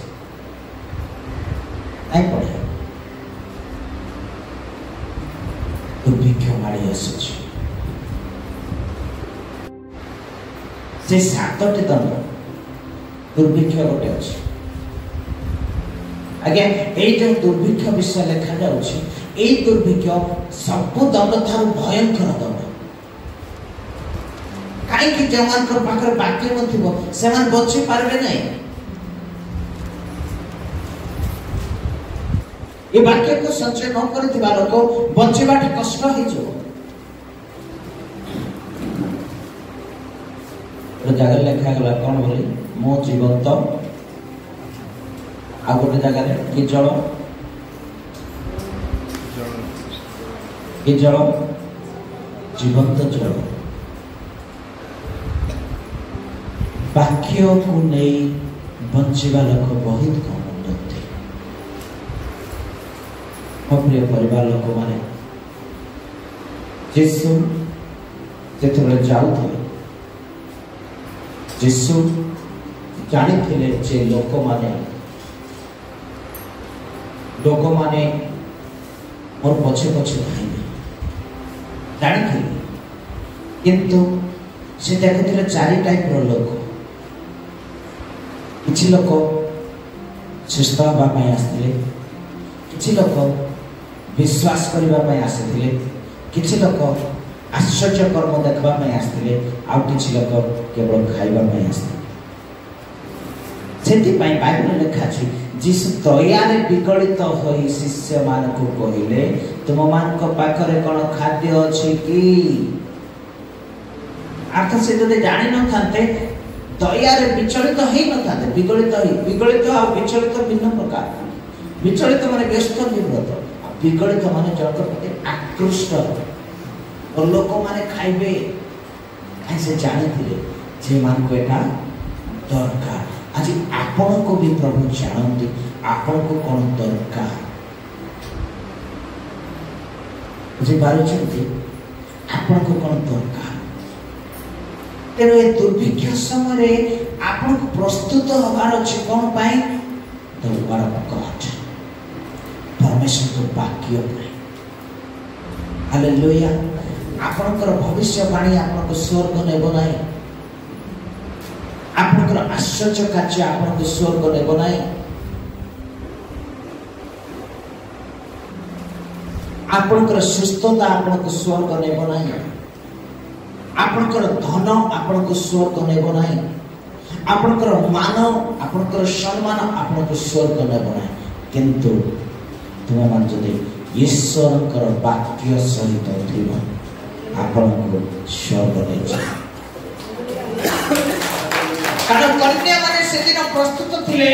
ନାଇଁ ପଡ଼େ। ଦୁର୍ଭିକ୍ଷ ମାଡ଼ି ଆସୁଛି। ସେ 7ଟି ଦଣ୍ଡ ଦୁର୍ଭିକ୍ଷ ଗୋଟେ ଅଛି। ଆଜ୍ଞା ଏଇ ଯୋଉ ଦୁର୍ଭିକ୍ଷ ବିଷୟ ଲେଖାଯାଉଛି, ଏଇ ଦୁର୍ଭିକ୍ଷ ସବୁ ଦଣ୍ଡ ଠାରୁ ଭୟଙ୍କର ଦଣ୍ଡ। କାହିଁକି ଯେଉଁମାନଙ୍କ ପାଖରେ ବାକ୍ୟ ନଥିବ ସେମାନେ ବଞ୍ଚି ପାରିବେ ନାହିଁ। ଏ ବାକ୍ୟକୁ ସଞ୍ଚୟ ନ କରିଥିବା ଲୋକ ବଞ୍ଚିବାଟା କଷ୍ଟ ହେଇଯିବ। ଜାଗାରେ ଲେଖାଗଲା କଣ ବୋଲି, ମୁଁ ଜୀବନ୍ତ, ଆଉ ଗୋଟେ ଜାଗାରେ କି ଜଳ, କି ଜଳ, ଜୀବନ୍ତ ଜଳ। ବାକ୍ୟକୁ ନେଇ ବଞ୍ଚିବା ଲୋକ ବହୁତ କମ ଅଟନ୍ତି। ମୋ ପ୍ରିୟ ପରିବାର ଲୋକମାନେ, ଯୀଶୁ ଯେତେବେଳେ ଯାଉଥିଲେ, ଯୀଶୁ ଜାଣିଥିଲେ ଯେ ଲୋକମାନେ ମୋର ପଛେ ପଛେ ଧାଇଁବେ, ଜାଣିଥିଲେ। କିନ୍ତୁ ସେ ଦେଖୁଥିଲେ 4 ଟାଇପ୍ର ଲୋକ। କିଛି ଲୋକ ସୁସ୍ଥ ହେବା ପାଇଁ ଆସିଥିଲେ, କିଛି ଲୋକ ବିଶ୍ୱାସ କରିବା ପାଇଁ ଆସିଥିଲେ, କିଛି ଲୋକ ଆଶ୍ଚର୍ଯ୍ୟ କର୍ମ ଦେଖିବା ପାଇଁ ଆସିଥିଲେ, ଆଉ କିଛି ଲୋକ କେବଳ ଖାଇବା ପାଇଁ ଆସିଥିଲେ। ସେଥିପାଇଁ ବାଇବେଲରେ ଲେଖା ଅଛି, ଯୀଶୁ ଦୟାରେ ବିଗଳିତ ହୋଇ ଶିଷ୍ୟମାନଙ୍କୁ କହିଲେ, ତୁମମାନଙ୍କ ପାଖରେ କ'ଣ ଖାଦ୍ୟ ଅଛି କି? ଅର୍ଥ ସେ ଯଦି ଜାଣିନଥାନ୍ତେ, ଦୟାରେ ବିଚଳିତ ହେଇନଥାନ୍ତେ। ବିଗଳିତ ଆଉ ବିଚଳିତ ଭିନ୍ନ ପ୍ରକାର। ବିଚଳିତ ମାନେ ବ୍ୟସ୍ତ ବିବ୍ରତ, ବିଗଳିତ ମାନେ ଜଣଙ୍କ ପ୍ରତି ଆକୃଷ୍ଟ। ଲୋକମାନେ ଖାଇବେ, ସେ ଜାଣିଥିଲେ ଯେମାନଙ୍କୁ ଏଟା ଦରକାର। ଆଜି ଆପଣଙ୍କୁ ବି ପ୍ରଭୁ ଜାଣନ୍ତି ଆପଣଙ୍କୁ କ'ଣ ଦରକାର। ବୁଝିପାରୁଛନ୍ତି ଆପଣଙ୍କୁ କ'ଣ ଦରକାର। ତେଣୁ ଏ ଦୁର୍ଭିକ୍ଷ ସମୟରେ ଆପଣଙ୍କୁ ପ୍ରସ୍ତୁତ ହବାର ଅଛି କ'ଣ ପାଇଁ? The word of God, ପରମେଶ୍ୱରଙ୍କ ବାକ୍ୟ ପାଇଁ। ହାଲେଲୁୟା। ଆପଣଙ୍କର ଭବିଷ୍ୟବାଣୀ ଆପଣଙ୍କୁ ସ୍ୱର୍ଗ ନେବ ନାହିଁ। ଆପଣଙ୍କର ଆଶ୍ଚର୍ଯ୍ୟ କାର୍ଯ୍ୟ ଆପଣଙ୍କୁ ସ୍ୱର୍ଗ ନେବ ନାହିଁ। ଆପଣଙ୍କର ସୁସ୍ଥତା ଆପଣଙ୍କୁ ସ୍ୱର୍ଗ ନେବ ନାହିଁ। ଆପଣଙ୍କର ଧନ ଆପଣଙ୍କୁ ସ୍ୱର୍ଗ ନେବ ନାହିଁ। ଆପଣଙ୍କର ମାନ, ଆପଣଙ୍କର ସମ୍ମାନ ଆପଣଙ୍କୁ ସ୍ୱର୍ଗ ନେବ ନାହିଁ। କିନ୍ତୁ ତୁମେମାନେ ଯଦି ଈଶ୍ୱରଙ୍କର ବାକ୍ୟ ସହିତ ଥିବ, ଆପଣଙ୍କୁ ସ୍ୱର୍ଗ ନେଇଯିବ। କାରଣ କନ୍ୟାମାନେ ସେଦିନ ପ୍ରସ୍ତୁତ ଥିଲେ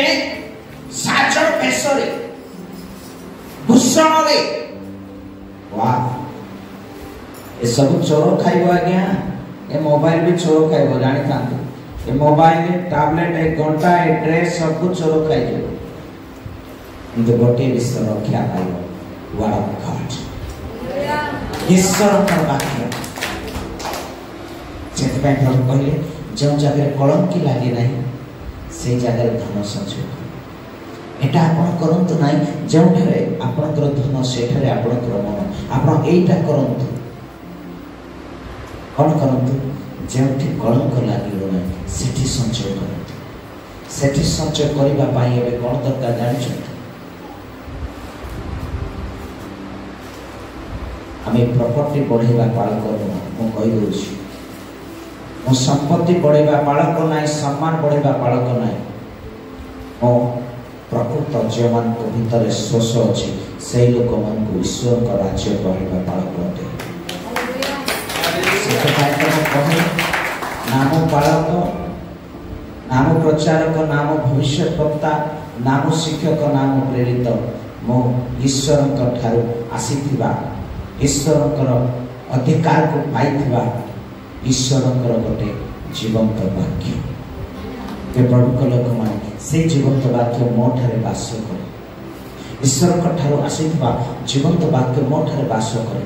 ସାଜ ବେଶରେ, ଭୂଷଣରେ। ଏସବୁ ଚୋର ଖାଇବ ଆଜ୍ଞା। ଏ ମୋବାଇଲ ବି ଚୋର ଖାଇବ, ଜାଣିଥାନ୍ତୁ। ଏ ମୋବାଇଲ, ଟାବଲେଟ, ଏ ଘଣ୍ଟା, ଏ ଡ୍ରେସ ସବୁ ଚୋର ଖାଇଯିବ। କିନ୍ତୁ ଗୋଟିଏ ବିଷୟ ରକ୍ଷା ପାଇବ, word of God, ଈଶ୍ୱରଙ୍କର ବାକ୍ୟ। ସେଥିପାଇଁ ପ୍ରଭୁ କହିଲେ, ଯେଉଁ ଜାଗାରେ କଳଙ୍କି ଲାଗି ନାହିଁ ସେଇ ଜାଗାରେ ଧନ ସଞ୍ଚୟ। এটা ଆପଣ କରନ୍ତୁ ନାହିଁ, ଯେଉଁଠାରେ ଆପଣଙ୍କର ଧନ ସେଠାରେ ଆପଣଙ୍କର ମନ। ଆପଣ ଏଇଟା କରନ୍ତୁ। କ'ଣ କରନ୍ତୁ? ଯେଉଁଠି କଳଙ୍କ ଲାଗିବ ନାହିଁ ସେଠି ସଞ୍ଚୟ କରନ୍ତୁ। ସେଠି ସଞ୍ଚୟ କରିବା ପାଇଁ ଏବେ କ'ଣ ଦରକାର ଜାଣିଛନ୍ତି? ଆମେ ପ୍ରପର୍ଟି ବଢ଼େଇବା ପାଳକ ନୁହଁ। ମୁଁ କହିଦେଉଛି, ମୁଁ ସମ୍ପତ୍ତି ବଢ଼େଇବା ପାଳକ ନାହିଁ, ସମ୍ମାନ ବଢ଼େଇବା ପାଳକ ନାହିଁ। ମୁଁ ପ୍ରକୃତ ଯେଉଁମାନଙ୍କ ଭିତରେ ଶୋଷ ଅଛି ସେଇ ଲୋକମାନଙ୍କୁ ଈଶ୍ୱରଙ୍କ ରାଜ୍ୟ ବଢ଼େଇବା ପାଳକ ଅଟେ। ସେଥିପାଇଁ ତ ମୁଁ କହେ, ନାମ ପାଳକ, ନାମ ପ୍ରଚାରକ, ନାମ ଭବିଷ୍ୟତବକ୍ତା, ନାମ ଶିକ୍ଷକ, ନାମ ପ୍ରେରିତ, ମୁଁ ଈଶ୍ୱରଙ୍କ ଠାରୁ ଆସିଥିବା, ଈଶ୍ୱରଙ୍କର ଅଧିକାରକୁ ପାଇଥିବା ଈଶ୍ୱରଙ୍କର ଗୋଟେ ଜୀବନ୍ତ ବାକ୍ୟ। ପ୍ରଭୁଙ୍କ ଲୋକମାନେ ସେଇ ଜୀବନ୍ତ ବାକ୍ୟ ମୋ ଠାରେ ବାସ କରେ। ଈଶ୍ୱରଙ୍କ ଠାରୁ ଆସିଥିବା ଜୀବନ୍ତ ବାକ୍ୟ ମୋ ଠାରେ ବାସ କରେ।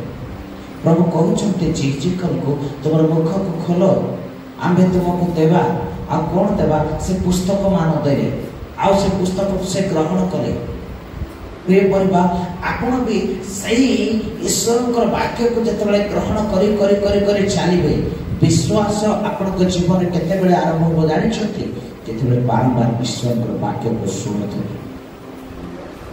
ପ୍ରଭୁ କହୁଛନ୍ତି, ଜିଜିକଲକୁ ତୁମର ମୁଖକୁ ଖୋଲ, ଆମ୍ଭେ ତୁମକୁ ଦେବା। ଆଉ କ'ଣ ଦେବା? ସେ ପୁସ୍ତକ ମାନ ଦେବେ। ଆଉ ସେ ପୁସ୍ତକକୁ ସେ ଗ୍ରହଣ କଲେ। प्रिय परिवार आपण भी सही ईश्वर वाक्य को जिते ग्रहण करी करी करी करी चलिए विश्वास आपण जीवन में केते बेले आरंभ हो जानी जिते बारंबार ईश्वर वाक्य को शुणुवे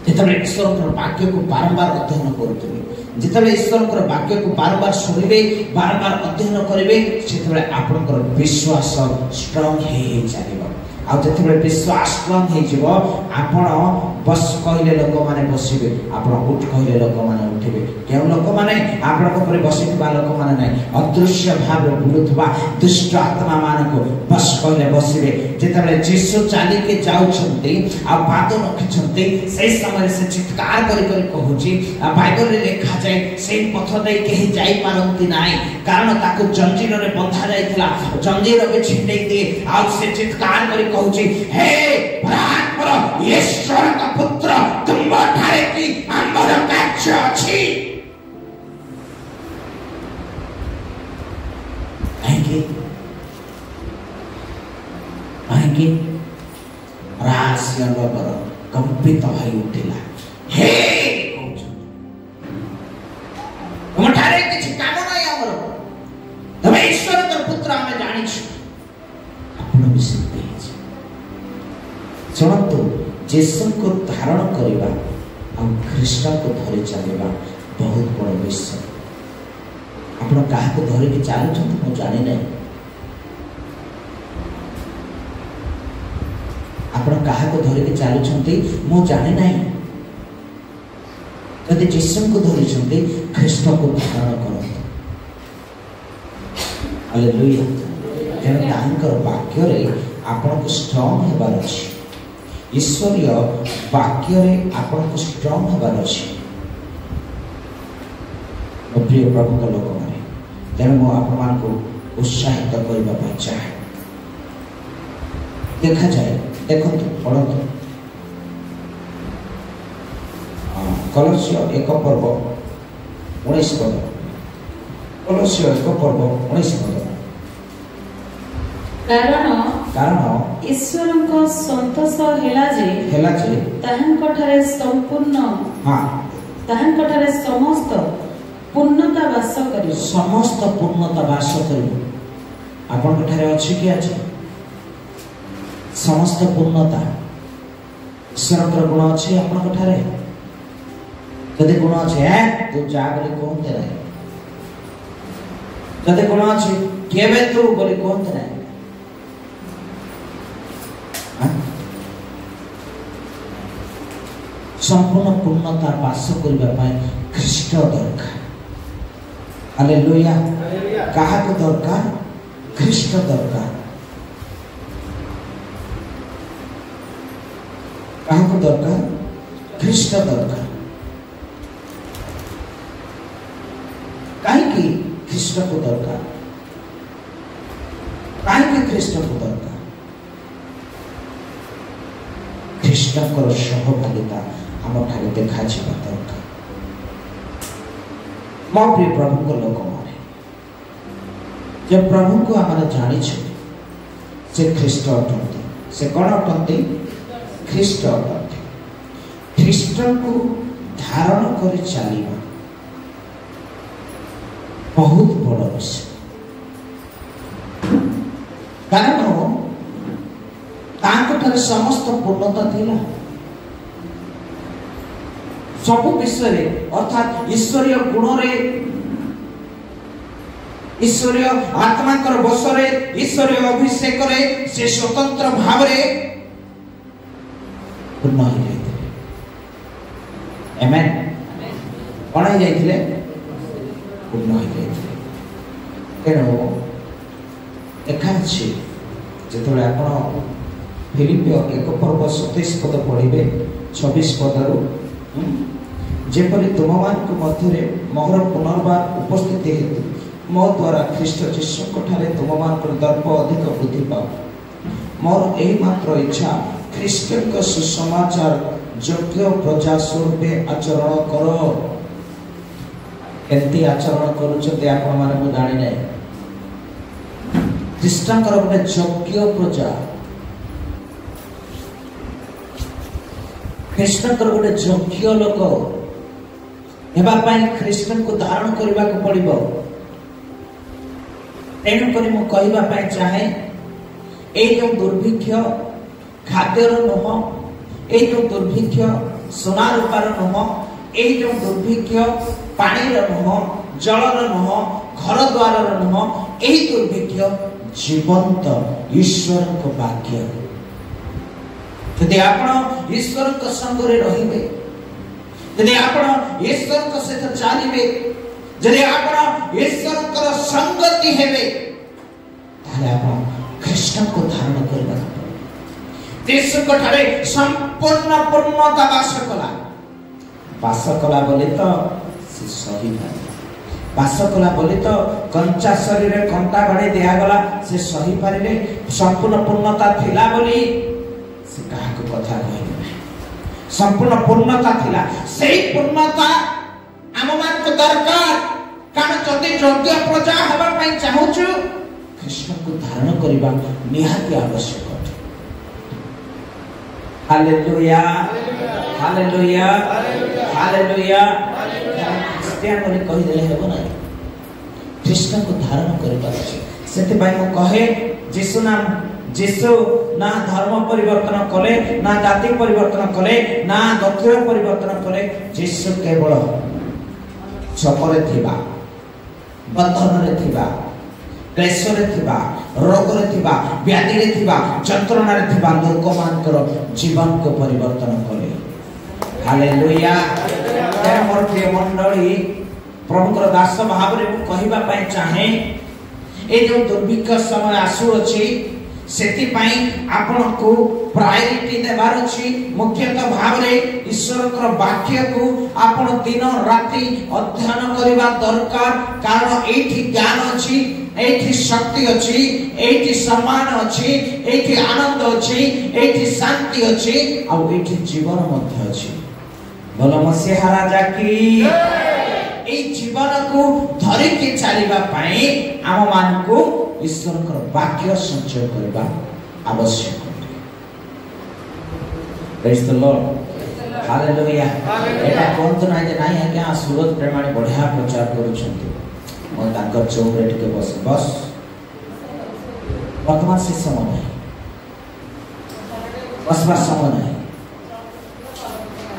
जिते ईश्वर वाक्य को बारंबार अध्ययन करुवे जिते ईश्वर वाक्य को बारंबार शुणिबे बारंबार अध्ययन करेंगे से आपंकर विश्वास स्ट्रंग हो चलो आ जिते विश्वास स्ट्रंग हो बस कहले लोक मैंने बसवे आप उठ कहले लोक मैंने उठे क्यों लोक मैंने आपरे बसी लोक मैंने ना अदृश्य भाव बुलूवा दुष्ट आत्मा मान को बस कहले बसवे जिते जीशु चलिके जाऊँगी पाद रखिंट से समय से चित्कार करुच्ची बाइबल लिखा जाए से पथ दे कहीं जापारती ना कारण ताको जंजीर में बंधा जाइला जंजीर भी छिंडे दिए आ चित्कार कर कहूँ हे ईश्वर का पुत्र तुम ठारे की आमर कार्य अछि आगे रास्य नगर कंपित हो उठिला हे तुम ठारे किछि काम नाही हमर तुम ईश्वर का पुत्र हमें जानि छु अपन विषय शुणु जीशु को धारण करवा और ख्रीष्ट को धरी चलवा बहुत बड़ विषय आप धरिकी चलुं मुझे जानी ना आप धरिकी चलुं मुझे जानी ना जदि जीशु को धरी ख्रीष्ट को धारण कर हालेलुया तेणु वाक्य आपन को स्ट्रॉन्ग होबार अछि ईश्वरीय वाक्य आपन को स्ट्रॉन्ग होबार अछि प्रिय प्रभु का लोक मैंने तेणु मो आपण को उत्साहित करने चाहे देखा जाए देखो पढ़ो कलस्य 1 पर्व 19 पद कलस्य 1 पर्व 19 पद कारण ईश्वर को संतोष हेला जे ताहांकठारे संपूर्ण ताहांकठारे समस्त पूर्णता वास करियो समस्त पूर्णता वास करियो आपन कठारे अछि कि अछि समस्त पूर्णता ईश्वर गुण अछि आपन कठारे जदि गुण अछि तू जा बोली कहते नहीं जदि गुण अछि केबे तू बोली कहते नहीं संपूर्ण पूर्णता वास करने ख्रीष्ट दरकार हालेलुया कहा को दरकार ख्रीष्ट दरकार कहा को दरकार ख्रीष्ट दरकार कहीं ख्रीष्ट को दरकार कहीं ख्रीष्ट को दरकार ख्रीष्ट सहभागिता आम ठारे देखा दरकार मो प्रिय प्रभु को लोक माने जब प्रभु को आम जानी से ख्रीष्ट अटंती से कौन अटंती ख्रीष्ट अटंती ख्रीष्ट को धारण कर चलवा बहुत बड़ विषय कारण तांको समस्त पूर्णता थिला सब विषय अर्थात ईश्वरीय गुण रे ईश्वरीय आत्मा कर बस रे ईश्वरीय अभिषेक रे से स्वतंत्र भाव रे पूर्ण हो जाइथिले आमेन कोन हो जाइथिले पूर्ण हो जाइथिले तेणु देखा अछि जेतबे आपण फिलिपियो 1 पर्व 27 पद पढ़िबे 26 पदरु जेपरि तुम मान मध्य मोहर पुनर्बार उपस्थिति हेतु मो द्वारा ख्रीष्ट जीशु ठारे तुम मान दर्प अधिक वृद्धि पाओ मोर यही मात्र इच्छा ख्रीष्ट का सुसमाचार योग्य प्रजा स्वरूप आचरण कर केमती आचरण करुछते आपण माने जानि नै ख्रीष्टंकर गोटे योग्य प्रजा कृष्ण को गोटे योग्य लोक हेबाई कृष्ण को धारण करने को पड़ो। तेणुक मुझे चाहे ये जो दुर्भिक्ष खाद्यर नुह, ये जो दुर्भिक्ष सोना रूपार नुह, ये जो दुर्भिक्ष पानी नुह, जलर नुह, घर द्वार नुह, यही दुर्भिक्ष जीवंत ईश्वर को वाक्य। यदि आप ईश्वर को संग रे, यदि आप ईश्वर को सहित चलिए, यदि आप ईश्वर को संगति हेबे, ताले आप कृष्ण को धारण करबा। यीशु को ठारे संपूर्ण पूर्णता वास कला बोले तो से सही पारे, वास कला बोले तो कंचा शरीर में कंटा बाड़ी दिया गला से सही पारे। संपूर्ण पूर्णता थिला बोली से कहा को कथा कहले, संपूर्ण पूर्णता थिला, सेही पूर्णता आम मान को दरकार। कारण जदि योग्य प्रजा हेबा पई चाहूछु, कृष्ण को धारण करबा निहाती आवश्यक। Hallelujah, hallelujah, hallelujah. क्रिश्चियन बोले कहि देले हेबो नै, कृष्ण को धारण करबा अछि। सेते पई मो कहे यीशु ना धर्म परिवर्तन कले, ना जाति परिवर्तन कले, ना गोत्र परिवर्तन कले। यीशु केवल चपरे थिबा, बंधन रे थिबा, क्लेश रे थिबा, रोग रे थिबा, व्याधि रे थिबा, जंत्रणा रे थिबा लोक मानकर जीवन को परिवर्तन कले। हालेलुया। मोर प्रिय मंडली, प्रभुकर दास भाव रे कहिबा पई चाहे ए जो दुर्भिक्ष समय आसु अछि, सेति पई आपन को प्रायोरिटी देबार अछि। मुख्यतः भाव रे ईश्वर कर वाक्य को आपन दिन राति अध्ययन करबा दरकार। कारण एठी ज्ञान अछि, एठी शक्ति अछि, एठी सम्मान अछि, एठी आनंद अछि, एठी शांति अछि, और एठी जीवन मध्य अछि। बोलो मसीहा राजा की। ए जीवन को धरि के चलिबा पई आम मान को ईश्वर कर वाक्य संचय करबा आवश्यक। Praise the Lord, hallelujah. एटा कोन नै जे नाही आज्ञा सूरज प्रेमाणी बढ़िया प्रचार करूछंती, मो ताकर चौरे टिके बस वर्तमान से समय नहीं, बसवा समय नहीं।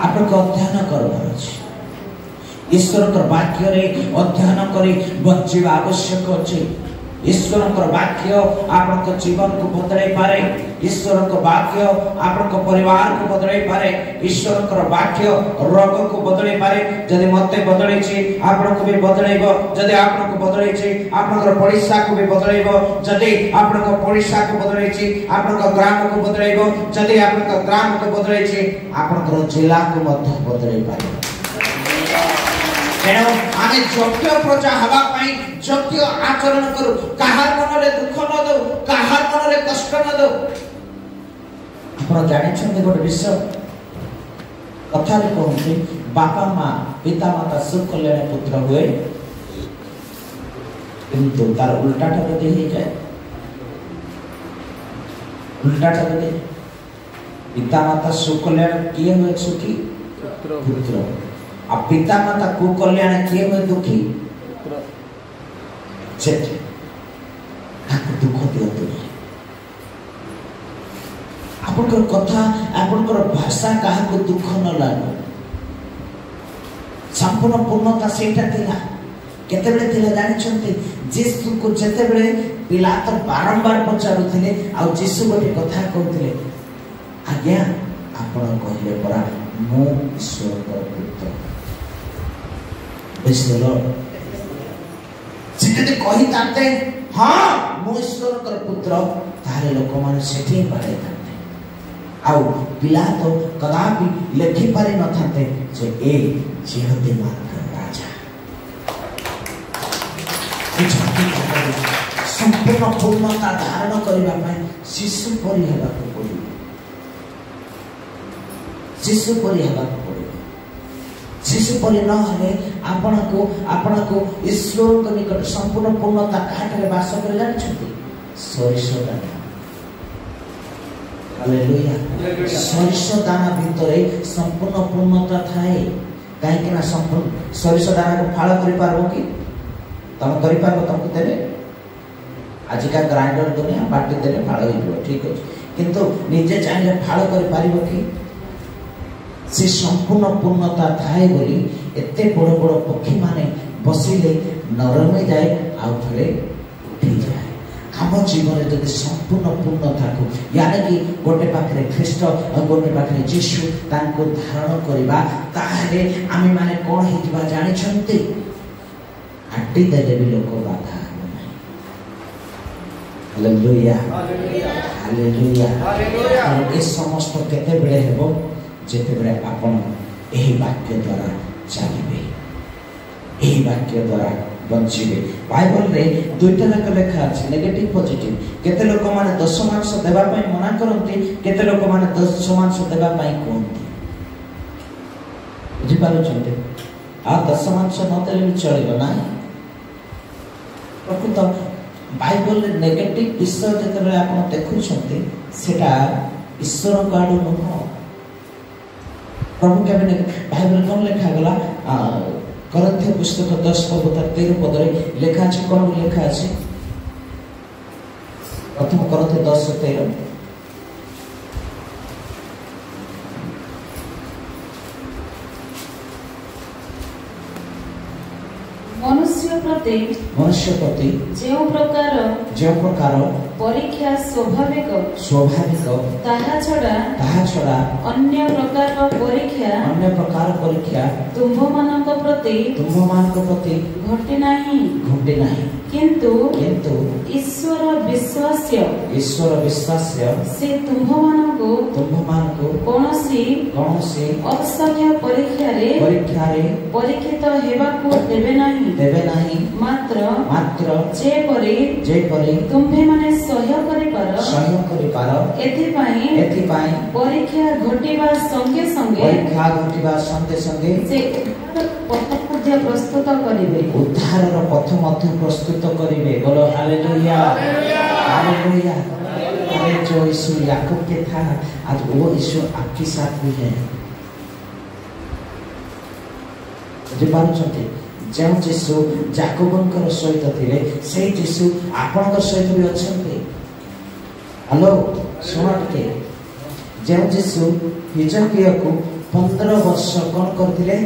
आपको अध्ययन करबार अछि, ईश्वर कर वाक्य रे अध्ययन करी बच्चे आवश्यक अछि। ईश्वर कर वाक्य आपन जीवन को बदलाई पारे, ईश्वर को वाक्य आपन परिवार को बदलाई पारे, ईश्वर कर वाक्य रोग को बदलाई पारे। जदि मते बदलाई छी आपन को भी बदलाइबो, जदि आपन को बदलाई छी आपन पड़ोसा को भी बदलाइबो, जदि आपन पड़ोसा को बदलाई छी आपन ग्राम को बदलाइबो, जदि आपन ग्राम को बदलाई छी आपन जिला को मध्य बदलाई पारे। तेणु आमे योग्य प्रजा हवा पाई योग्य आचरण करू, काहार मन रे दुख न दो, काहार मन रे कष्ट न दो। आपण जानि छथि गोटे विषय कथा रे कहूची, बापा मां पिता माता सुख कल्याण पुत्र हुए, किंतु तार उल्टाटा कदे हे जाय। उल्टाटा कदे पिता माता सुख कल्याण किए हुए सुखी पुत्र, आ पिता माता को कल्याण किए हुए दुखी। दुख दियतु आपन कथा आपन भाषा कहा को दुख न लागो। संपूर्ण पूर्णता सेटा थिला केते बेले थिला जानि छथि। यीशु को जेते बेले पिलात बारंबार पचारुथिले आ यीशु गोटे कथा कहउथिले, आज्ञा आपण कहिले परा मो ईश्वर को पुत्र। से कही ताते हाँ मो ईश्वर कर पुत्र, तारे लोक माने सेठी बाड़े ताते आउ पिला तो कदापि लेखि पारि न थाते जे ए जेहते मानकर राजा। संपूर्ण पूर्णता धारण करबा पई शिशु परि हेबा को पड़िबो, शिशु परि हेबा को पड़िबो। शिशु परि न हले आपण को ईश्वर को निकट संपूर्ण पूर्णता काटरे वास करे जानि छथि। सरिसो डाटा हालेलुया सरिष दाना भितरे संपूर्ण पूर्णता थाए कहीं ना संपूर्ण सरिष दाना को फाड़ कर पारबो कि तुम कर पारबो तुमको देबे आजिका ग्राइंडर दुनिया बाटी देले फाड़ हो ठीक अछि किंतु निजे चाहे फाड़ कर पारिबो कि से संपूर्ण पूर्णता थाए बोली एते बड़ बड़ पक्षी माने बसिले नरमे जाए आउ थले उठी जाए आम जीवन में जब संपूर्ण पूर्णता को यानी कि गोटे पाखे ख्रीष्ट और गोटे पाखे जीशु तांको धारण करबा ताहे आमे माने कोन हितबा जानि छंती आटी देले भी लोक बाधा हालेलुया हालेलुया हालेलुया और इस समस्त केते बेले हेबो जेते बेले आपण एही वाक्य द्वारा जानिबे एही वाक्य द्वारा बंचिबे बाइबल रे दुईटा लेख लेखा अछि नेगेटिव पॉजिटिव केते लोक माने दशमांश देबा पई मना करंती केते लोक माने दशमांश देबा पई कहंती बुझि पारो छंते आ दशमांश न देले भी चलिबो ना प्रकृत बाइबल रे नेगेटिव विषय जेते आपण देखु छंती सेटा ईश्वर को आडू न प्रभु के बाइबल कोन लेखा गला करंथी पुस्तक 10 पद 13 पद रे लेखा अछि कोन लेखा अछि प्रथम करंथी 10:13 मनुष्य प्रति जो प्रकार परीक्षा स्वाभाविक ताहा छड़ा अन्य प्रकार परीक्षा तुम्भ मानक प्रति घटे नाही किंतु ईश्वर विश्वास्य से तुम्भ मानक कोनोसी असह्य परीक्षा रे परीक्षित हेबाकू देबे नाही मात्र जे परी तुम्भे माने सह्य करि पार एथिपाई परीक्षा घटिबा संगे संगे से पथ प्रस्तुत करिवे उद्धारर पथ मध्य प्रस्तुत करिवे बोलो हालेलुया हालेलुया अरे जो यीशु याकूब के था आज वो यीशु आपके साथ भी है जे पारुछंती जे यीशु याकूबंकर सहित थिले से यीशु आपनकर सहित भी अछंती हेलो सुना के जे यीशु हिजकिया को 15 वर्ष कोन करथिले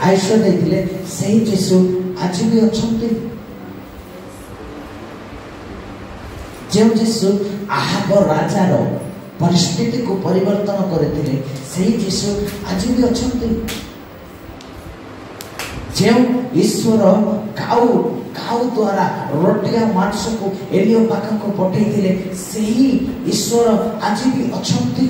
आयुष्य देथिले से यीशु आज भी अछंती जे यीशु आहाब राजार परिस्थिति को परिवर्तन करथिले से यीशु आज भी अछंती जे ईश्वर काउ द्वारा रोटिया मांस को एलियो पाखा को पठेइथिले सेही ईश्वर आज भी अछंती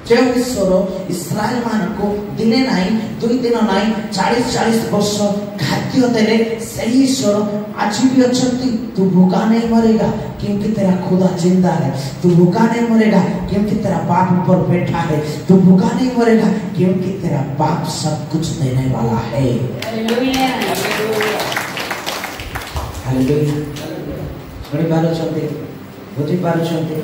जे ईश्वर इस्राएल मान को दिने नाही दुई दिन नाही 40 वर्ष खाद्य देले सही ईश्वर आज भी अछंती तू भूखा नहीं मरेगा क्योंकि तेरा खुदा जिंदा है तू भूखा नहीं मरेगा क्योंकि तेरा बाप ऊपर बैठा है तू भूखा नहीं मरेगा क्योंकि तेरा बाप सब कुछ देने वाला है हालेलुया हालेलुया सुनि पारो छथि बुझि पारो छथि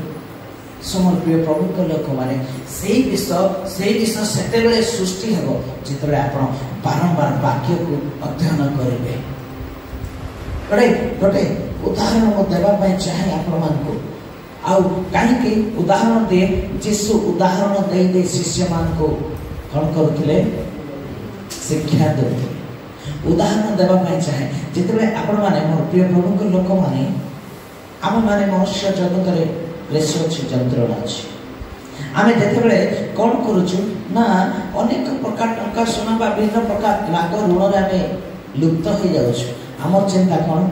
समर प्रिय प्रभु के लोक माने सेही विषय सेते बेले सृष्टि हेबो जितबे आपण बारंबार वाक्य को अध्ययन करिवे गोटे उदाहरण मो देबा पई चाहे आपण मान को आउ काहे के उदाहरण दे यीशु उदाहरण दे शिष्य मान को कोन करथिले शिक्षा देथिले उदाहरण देबा पई चाहे जितबे आपण माने मोर प्रिय प्रभु के लोक माने आम माने मनुष्य जगत रे क्लेश अच्छी जंत्रणा अच्छी आमे जेते बेले कोन करूछु ना अनेक प्रकार टंका सोना बा विभिन्न प्रकार लाग ऋण रे आमे लुप्त हो जाउछु हमर चिंता कोन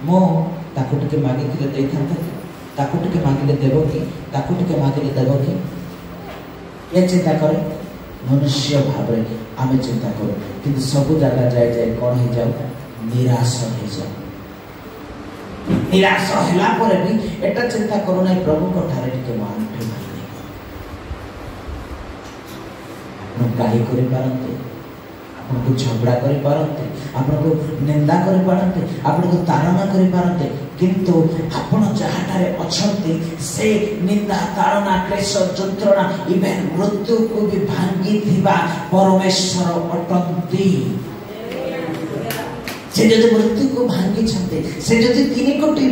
मो ताकू टिके मागी थिले देई थांते ताकू टिके मागिले देबो कि ताकू टिके मागिले देबो कि ये चिंता करे मनुष्य भाव रे आमे चिंता करू किंतु सब जगह जाय कोन हो जाऊ निराश हो जाऊ निराश होला पर भी एटा चिंता करू नै प्रभु को ठारे टिके मान गाड़ी करि पारंते आपको झगड़ा करि पारंते, आपको निंदा करि पारंते, आपको ताड़ना करि पारंते, किंतु आपण जहाटारे अछंती से निंदा ताड़ना क्लेश यंत्रणा इवेन मृत्यु को भी भांगी थिबा परमेश्वर अटंती। से जदि मृत्यु को भांगी छंते, से जदि 3 कोटी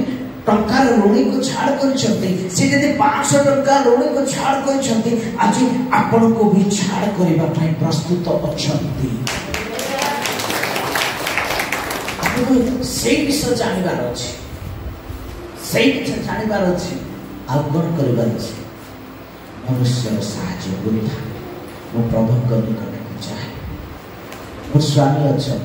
टंकार ऋणी को छाड़ करछंती, से जदि 500 टंका ऋणी को छाड़ करछंती, आज आपण को भी छाड़ करिबा पई प्रस्तुत अछंती। आपको से विषय जानिबार अछि, से विषय जानिबार अछि, आ कोन करिबार अछि। मनुष्य साहाय्य बुझा मो प्रभु को निकट को चाहे। मो स्वामी अच्छा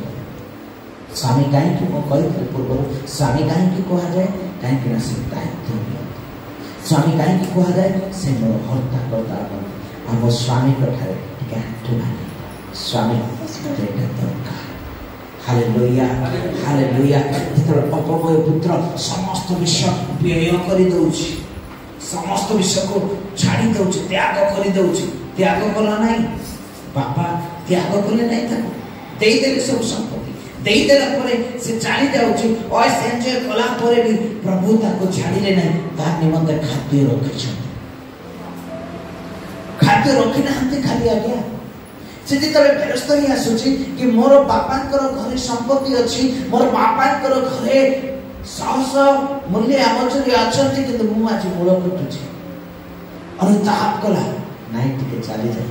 स्वामी कहीं कही पूर्व स्वामी कहीं कह जाए कहीं से दायित्व स्वामी कहीं कह जाए से मोर हत्या करता आम स्वामी आंटू माने स्वामी दरकार। Hallelujah hallelujah. अपमय पुत्र समस्त विषय व्यय कर दौची, समस्त विषय को छाड़ी दौची, त्याग कर दौची। त्याग कला नहीं बापा, त्याग कले नहीं देदेले सब संपत्ति देदेला परे से चली जाउची। और एंजॉय कला परे भी प्रभु ताको छाड़िले नहीं, तार निमंते खाद्य रखिछन। खाद्य रखि नाहंते खाली आ गया से जितले फेरस्त ही आसुची कि मोर बापांकर घरे संपत्ति अछि, मोर बापांकर घरे सहस मूल्य आमचरी अछंती, किंतु मु आज मूल कटुची अनुताप कला नहीं टिके चली जाए।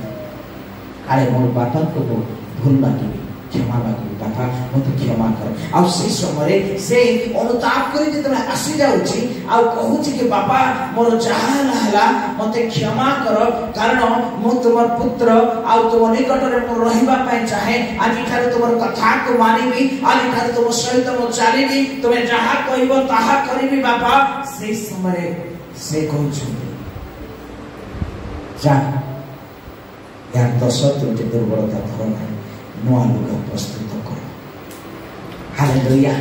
अरे मोर बापा को भूल मांगी क्षमा मांगी, बापा मत क्षमा कर। आ से समय से अनुताप करी जितने आसी जाउची आ कहूची कि बापा मोर जहा हला मते क्षमा कर, कारण मु तुमर पुत्र आ तुम निकट रे मो रहिबा पई चाहे। आज थारे तुमर कथा को मानिबी, आज थारे तुम सहित मो चालिबी, तुमे जहा कहबो ताहा करिबी बापा। से समय से कहूची जा यार 10 तुमके दुर्बलता धरो नहीं, नुआ लुगा प्रस्तुत करो। हालेलुया।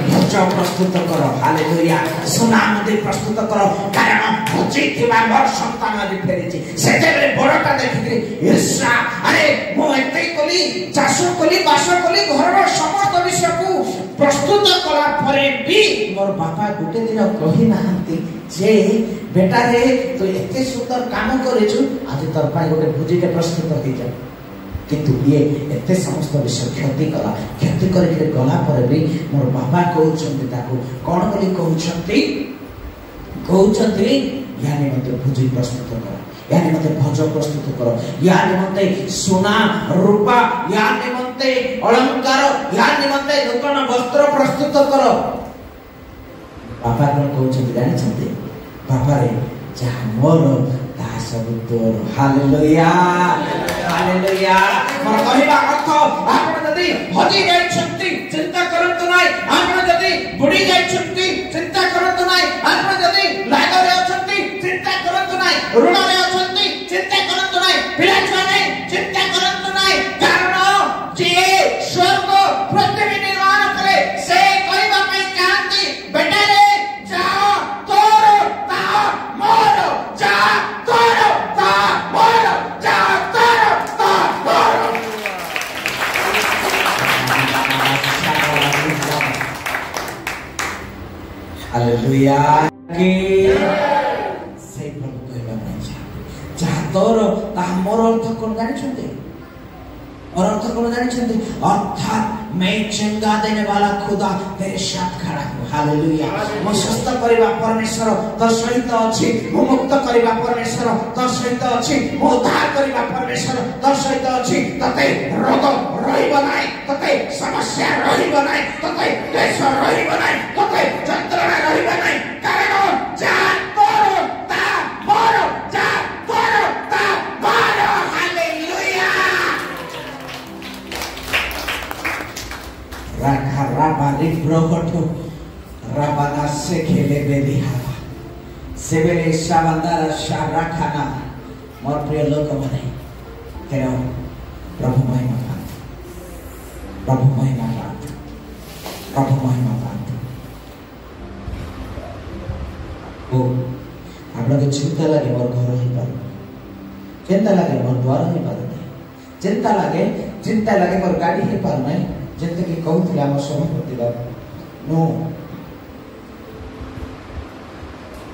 भोजन प्रस्तुत करो। हालेलुया। सोना मते प्रस्तुत करो, कारण भोजी थिबा मोर संतान आदि फेरिछि। सेतेबे बड़टा देखि ईर्ष्या, अरे मो एते कली चाषो कली बासो कली घरर समस्त विषय को प्रस्तुत कला परे भी मोर बापा गुटे दिन कहि नाहंती जे बेटा रे तो एते सुंदर काम करेछु, आज तोर पाई गोटे भोजीटे प्रस्तुत होई जा। किंतु ये एते समस्त विषय क्षति कला, क्षति करके गला पर भी मोर बाबा कहउछंती ताको कोन बोली कहउछंती यानी मते भोजी प्रस्तुत करो, यानी मते भोज प्रस्तुत करो, यानी मते सोना रूपा, यानी मते अलंकार, यानी मते नूतन वस्त्र प्रस्तुत करो। बाबा कोन कहउछंती जानि छथि, बाबा रे जहा मोर ता सब तोर। Hallelujah hallelujah. मोर कहबा अर्थ आपण जदी हजी जाय छथि चिंता करंतु नाही, आपण जदी बुडी जाय छथि चिंता करंतु नाही, आपण जदी लाग रे छथि चिंता करंतु नाही, ऋण रे छथि चिंता करंतु नाही, पिला छुआ नाही चिंता करंतु नाही, कारण जे स्वर्ग पृथ्वी निर्माण करे से कहबा पई चाहती बेटा रे जा तोर ता मोर, जा तोर ता मोर, जा तोर ता मोर। हालेलुया। के से प्रभु कहबा पई जा तोर ता मोर अर्थ कोन जानि छथि, और अर्थ कोन जानि छथि, अर्थात मैं चंगा देने वाला खुदा तेरे साथ खड़ा हूं। हालेलुया। मो स्वस्थ करिबा परमेश्वर तो सहित अछि, मो मुक्त करिबा परमेश्वर तो सहित अछि, मो उद्धार करिबा परमेश्वर तो सहित अछि। तते रोग रहिब नाही, तते समस्या रहिब नाही, तते क्लेश रहिब नाही, तते यंत्रणा रहिब नाही, कारण जा तोर ता मोर, जा तोर ता मोर। हालेलुया। राखा राबारी ब्रोकटो राबाना से खेले बेदी हवा सेवेले शाबंदारा शाराखाना। मोर प्रिय लोक माने तेरा प्रभु महिमा पात, प्रभु महिमा पात, प्रभु महिमा पात। ओ आपन के चिंता लागे मोर घर ही पार, चिंता लागे मोर द्वार ही पार, चिंता लागे चिंता लगे मोर गाड़ी हे पार नहीं जते कि कहउथिला हम सभापति बाबू नो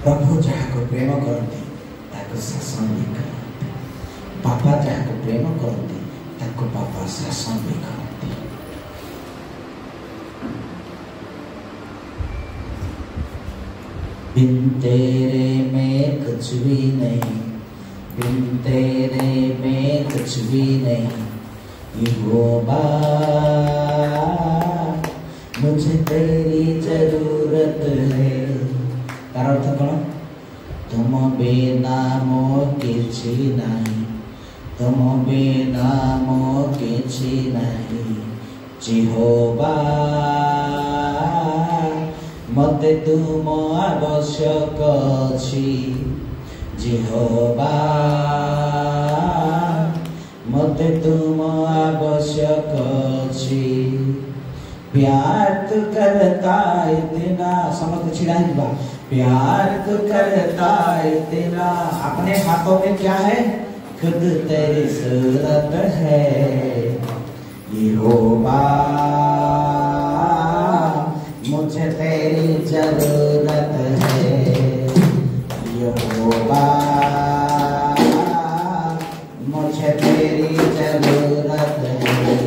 प्रभु जहाँ को प्रेम करती ताको शासन भी करती बापा जहाँ को प्रेम करती ताको बापा शासन भी करती बिन तेरे में कुछ भी नहीं बिन तेरे में कुछ भी नहीं यहोवा मुझे तेरी जरूरत है तार अर्थ कौन तुम बिना मो किछि नहीं तुम बिना मो किछि नहीं यहोवा मते तुम आवश्यक अछि यहोवा मते तुम आवश्यक अछि प्यार तो करता इतना समझ छिड़ा बा प्यार तो करता इतना अपने हाथों में क्या है खुद तेरी सूरत है यहोवा मुझे तेरी जरूरत है यहोवा मुझे तेरी जरूरत है